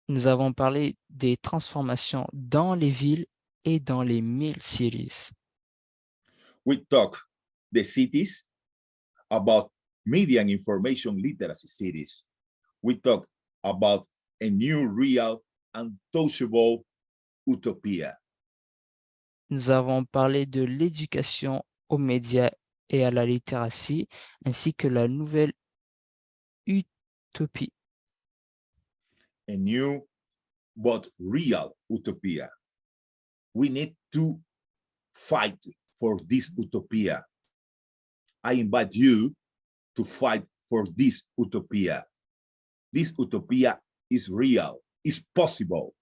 Nous avons parlé des transformations dans les villes et dans les MILCities. We talk the cities about media and information literacy cities. We talk about a new real and touchable utopia. Nous avons parlé de l'éducation aux médias et à la littératie, ainsi que la nouvelle utopie. A new but real utopia. We need to fight for this utopia. I invite you to fight for this utopia. This utopia is real, is possible.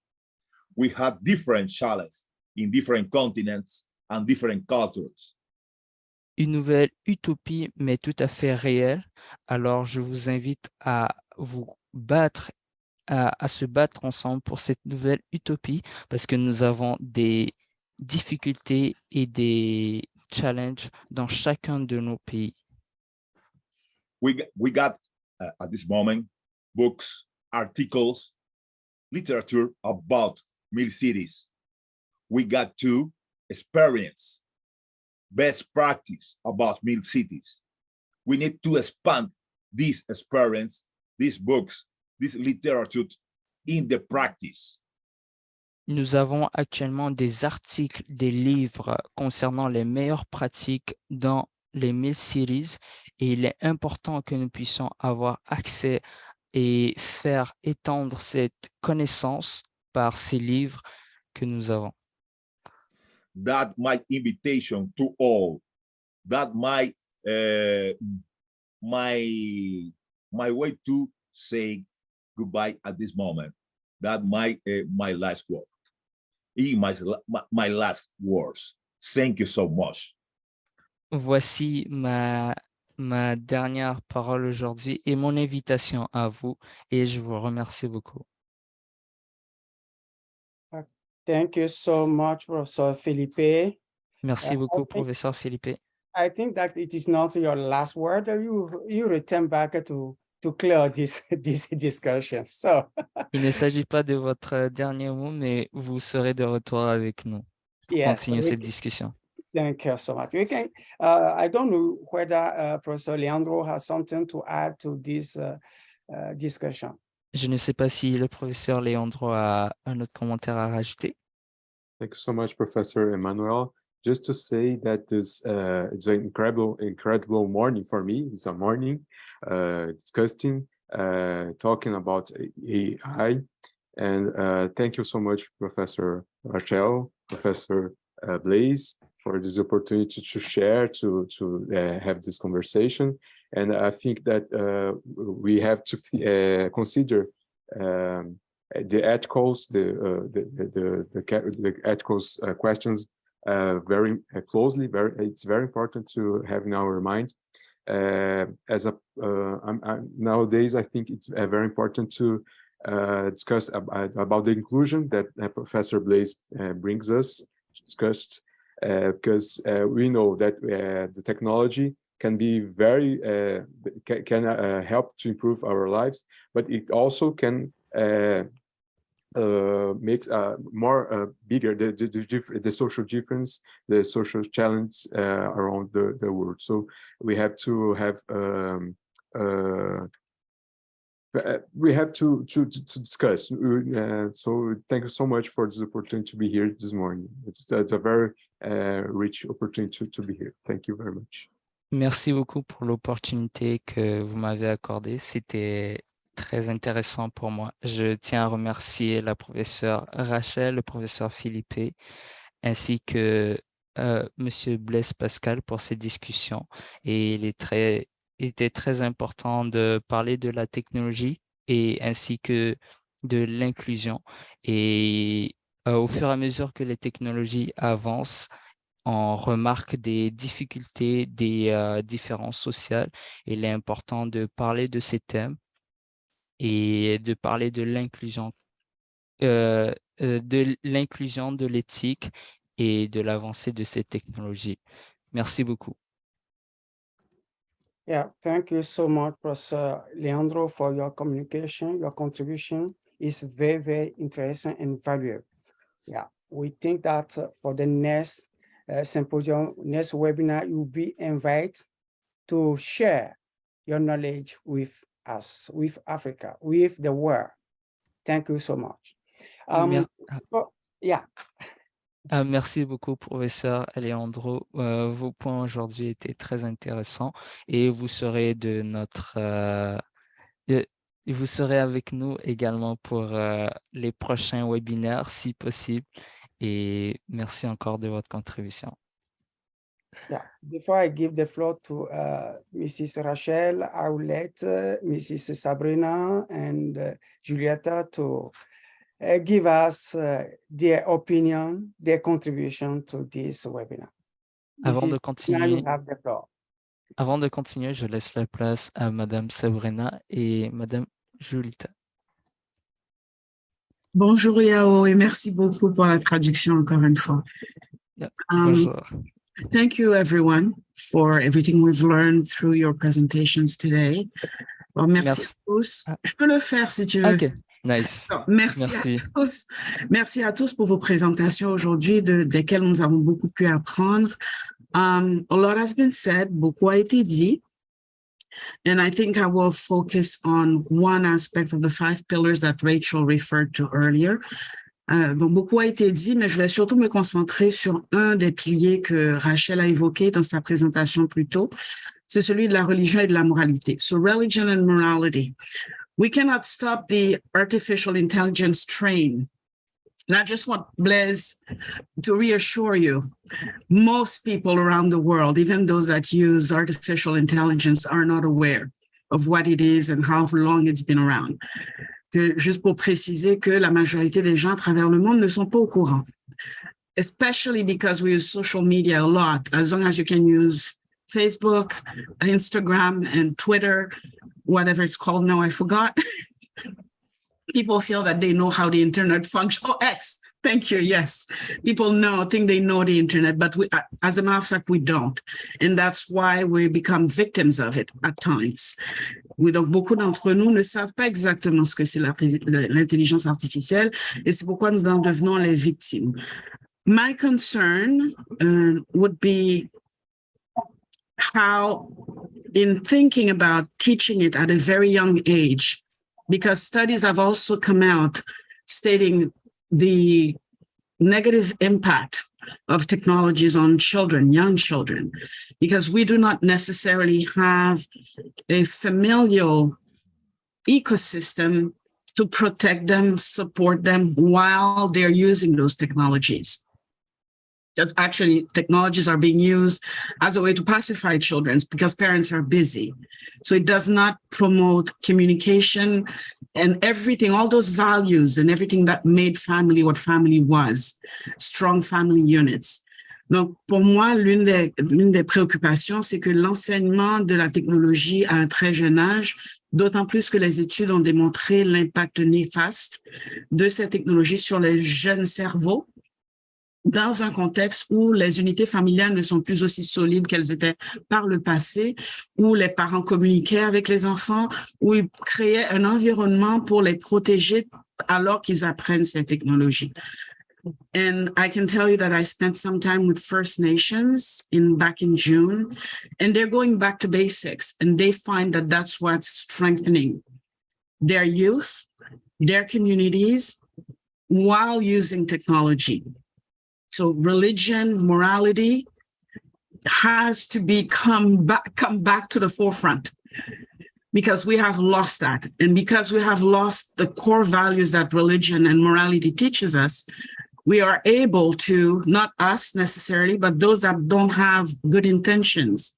We have different challenges in different continents and different cultures. Une nouvelle utopie, mais tout à fait réelle. Alors, je vous invite à vous battre, à se battre ensemble pour cette nouvelle utopie, parce que nous avons des difficultés et des challenges dans chacun de nos pays. We got at this moment books, articles, literature about MILCities. We got to experience best practice about MILCities. We need to expand this experience, these books, this literature in the practice. Nous avons actuellement des articles, des livres concernant les meilleures pratiques dans les MILCities et il est important que nous puissions avoir accès et faire étendre cette connaissance par ces livres que nous avons. That my invitation to all, that my way to say goodbye at this moment, that my last word, my last words. Thank you so much. Voici ma dernière parole aujourd'hui et mon invitation à vous et je vous remercie beaucoup. Thank you so much, Professor Felipe. Merci beaucoup, professeur Felipe. I think that it is not your last word. You return back to clear this discussion. So Il ne s'agit pas de votre dernier mot, mais vous serez de retour avec nous pour yes, continuer cette discussion. Thank you so much. We can. I don't know whether Professor Leandro has something to add to this discussion. Je ne sais pas si le professeur Leandro a un autre commentaire à rajouter. Thank you so much, Professor Emmanuel. Just to say that this it's an incredible morning for me. It's a morning discussing, talking about AI. And thank you so much, Professor Rachel, Professor Blaise, for this opportunity to share, to have this conversation. And I think that we have to consider the ethicals, the ethics questions very closely. It's very important to have in our mind. Nowadays, I think it's very important to discuss about the inclusion that Professor Blaise brings us discussed, because we know that the technology can be very can help to improve our lives, but it also can makes more bigger the social difference, the social challenge around the world. So we have to have discuss. So thank you so much for this opportunity to be here this morning. It's a very rich opportunity to be here. Thank you very much. Merci beaucoup pour l'opportunité que vous m'avez accordée. C'était très intéressant pour moi. Je tiens à remercier la professeure Rachel, le professeur Philippe, ainsi que Monsieur Blaise Pascal pour ces discussions. Et il était très important de parler de la technologie et ainsi que de l'inclusion. Et au fur et à mesure que les technologies avancent, on remarque des difficultés, des différences sociales. Il est important de parler de ces thèmes et de parler de l'inclusion, de l'éthique et de l'avancée de ces technologies. Merci beaucoup. Yeah, thank you so much, Professor Leandro, for your communication. Your contribution is very, very interesting and valuable. Yeah, we think that for the next symposium, next webinar, you'll be invited to share your knowledge with us, with Africa, with the world. Thank you so much. Yeah. Merci beaucoup, professeur Leandro. Vos points aujourd'hui étaient très intéressants et vous serez vous serez avec nous également pour les prochains webinaires si possible. Et merci encore de votre contribution. Yeah. Before I give the floor to Mrs. Rachel, I will let Mrs. Sabrina and Julieta to give us their opinion, their contribution to this webinar. Avant de continuer, you have the floor. Avant de continuer, je laisse la place à Madame Sabrina et Madame Julieta. Bonjour Yao et merci beaucoup pour la traduction encore une fois. Bonjour. Thank you everyone for everything we've learned through your presentations today. Bon, merci à tous. Je peux le faire si tu veux. Ok, Nice. Alors, merci Merci. à tous. Merci à tous pour vos présentations aujourd'hui, desquelles nous avons beaucoup pu apprendre. A lot has been said, beaucoup a été dit. And I think I will focus on one aspect of the 5 pillars that Rachel referred to earlier. Donc, beaucoup a été dit, mais je vais surtout me concentrer sur un des piliers que Rachel a évoqué dans sa présentation plus tôt. C'est celui de la religion et de la moralité. So, religion and morality. We cannot stop the artificial intelligence train. And I just want Blaise to reassure you, most people around the world, even those that use artificial intelligence, are not aware of what it is and how long it's been around. Juste pour préciser que la majorité des gens à travers le monde ne sont pas au courant, especially because we use social media a lot. As long as you can use Facebook, Instagram, and Twitter, whatever it's called now, I forgot. People feel that they know how the internet functions. Oh, X, thank you, yes. People think they know the internet, but we, as a matter of fact, we don't. And that's why we become victims of it at times. Oui, donc beaucoup d'entre nous ne savent pas exactement ce que c'est l'intelligence artificielle, et c'est pourquoi nous en devenons les victimes. My concern would be how, in thinking about teaching it at a very young age, because studies have also come out stating the negative impact of technologies on children, young children, because we do not necessarily have a familial ecosystem to protect them, support them while they're using those technologies. Because actually technologies are being used as a way to pacify children because parents are busy. So it does not promote communication and everything, all those values and everything that made family what family was, strong family units. Donc, pour moi, l'une des préoccupations, c'est que l'enseignement de la technologie à un très jeune âge, d'autant plus que les études ont démontré l'impact néfaste de cette technologie sur les jeunes cerveaux, dans un contexte où les unités familiales ne sont plus aussi solides qu'elles étaient par le passé, où les parents communiquaient avec les enfants, où ils créaient un environnement pour les protéger alors qu'ils apprennent ces technologies. And I can tell you that I spent some time with First Nations back in June, and they're going back to basics, and they find that that's what's strengthening their youth, their communities, while using technology. So religion, morality has to come back to the forefront because we have lost that. And because we have lost the core values that religion and morality teaches us, we are able to, not us necessarily, but those that don't have good intentions,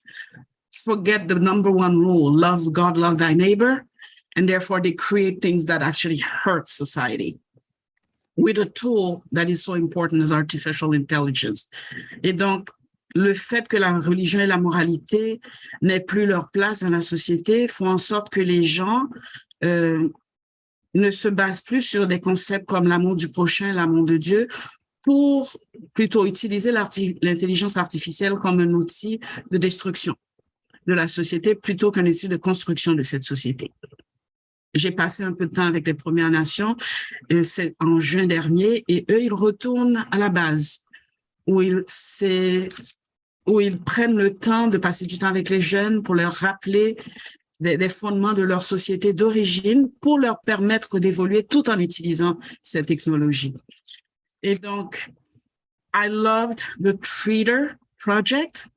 forget the number one rule, love God, love thy neighbor, and therefore they create things that actually hurt society with a tool that is so important as artificial intelligence. Et donc, le fait que la religion et la moralité n'aient plus leur place dans la société font en sorte que les gens ne se basent plus sur des concepts comme l'amour du prochain, l'amour de Dieu, pour plutôt utiliser l'intelligence artificielle comme un outil de destruction de la société plutôt qu'un outil de construction de cette société. J'ai passé un peu de temps avec les Premières Nations, c'est en juin dernier, et eux, ils retournent à la base, où ils prennent le temps de passer du temps avec les jeunes pour leur rappeler des fondements de leur société d'origine pour leur permettre d'évoluer tout en utilisant cette technologie. Et donc, I loved the Treeter Project,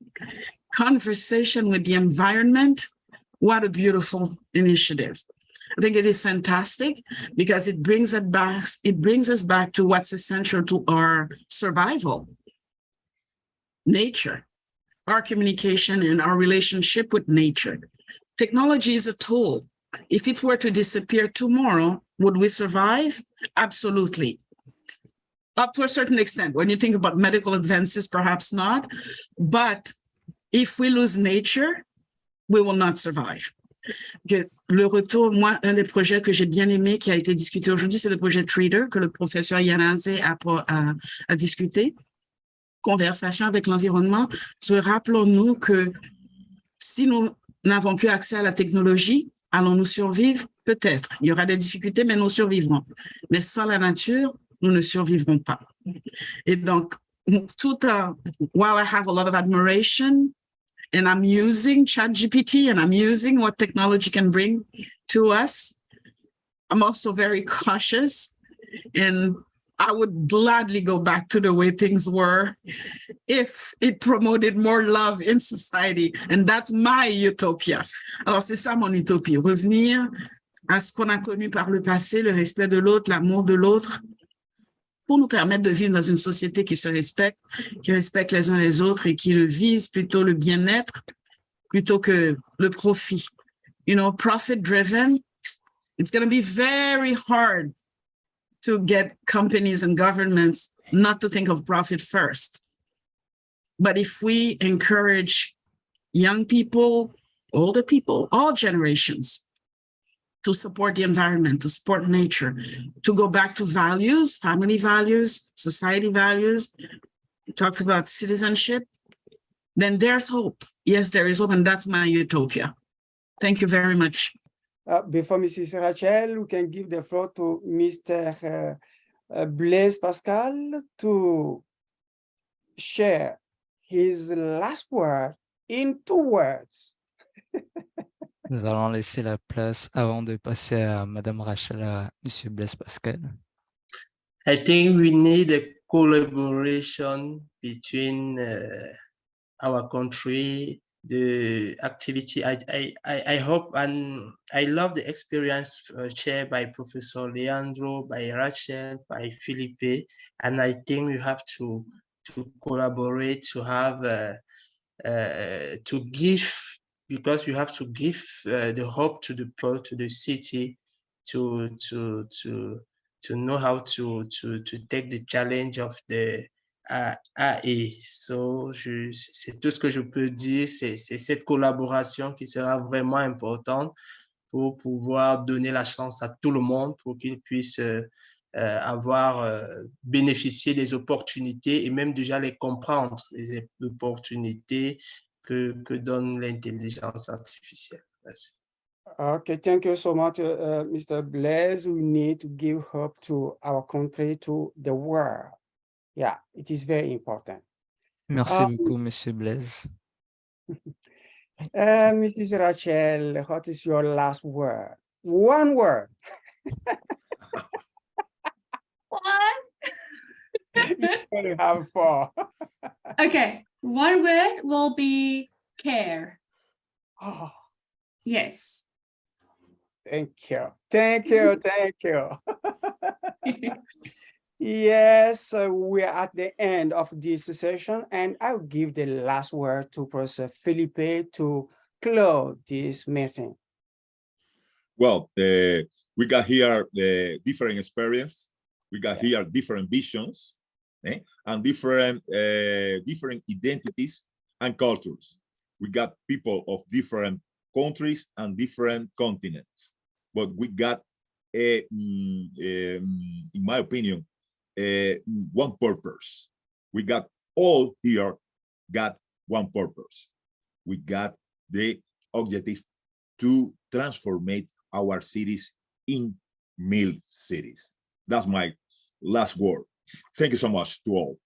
Conversation with the Environment. What a beautiful initiative. I think it is fantastic because it brings us back to what's essential to our survival, nature, our communication and our relationship with nature. Technology is a tool. If it were to disappear tomorrow, would we survive? Absolutely. Up to a certain extent. When you think about medical advances, perhaps not. But if we lose nature, we will not survive. Le retour, moi, un des projets que j'ai bien aimé qui a été discuté aujourd'hui, c'est le projet Treeter que le professeur Yanaze a discuté. Conversation avec l'environnement. Rappelons-nous que si nous n'avons plus accès à la technologie, Allons-nous survivre? Peut-être. Il y aura des difficultés, mais nous survivrons. Mais sans la nature, nous ne survivrons pas. Et donc, while I have a lot of admiration, and I'm using ChatGPT and I'm using what technology can bring to us, I'm also very cautious, and I would gladly go back to the way things were if it promoted more love in society. And that's my utopia. Alors, c'est ça mon utopie, revenir à ce qu'on a connu par le passé, le respect de l'autre, l'amour de l'autre, pour nous permettre de vivre dans une société qui se respecte, qui respecte les uns les autres et qui vise plutôt le bien-être plutôt que le profit. You know, profit-driven, it's going to be very hard to get companies and governments not to think of profit first. But if we encourage young people, older people, all generations, to support the environment, to support nature, to go back to values, family values, society values, we talked about citizenship, then there's hope. Yes, there is hope, and that's my utopia. Thank you very much. Before Mrs. Rachel, we can give the floor to Mr. Blaise Pascal to share his last word in 2 words. Nous allons laisser la place avant de passer à Madame Rachel, à Monsieur Blaise Pascal. I think we need a collaboration between our country, the activity. I hope, and I love the experience shared by Professor Leandro, by Rachel, by Felipe, and I think we have to collaborate, to have to give, because you have to give the hope to the people, to the city, to know how to take the challenge of the AI. So, c'est tout ce que je peux dire, c'est cette collaboration qui sera vraiment importante pour pouvoir donner la chance à tout le monde pour qu'il puisse bénéficier des opportunités et même déjà les comprendre, les opportunités que donne l'intelligence artificielle. Merci. Okay, thank you so much, Mr. Blaise. We need to give hope to our country, to the world. Yeah, it is very important. Merci beaucoup, Monsieur Blaise. Mrs. Rachel, what is your last word? 1 word. One. You have 4. Okay, 1 word will be care. Oh, Yes. thank you. Thank you. Thank you. Yes, we are at the end of this session, and I'll give the last word to Professor Felipe to close this meeting. Well, we got here different experience. We got here different visions, and different identities and cultures. We got people of different countries and different continents, but we got, in my opinion, one purpose. We got all here got one purpose. We got the objective to transform our cities in MILCities. That's my last word. Thank you so much to all.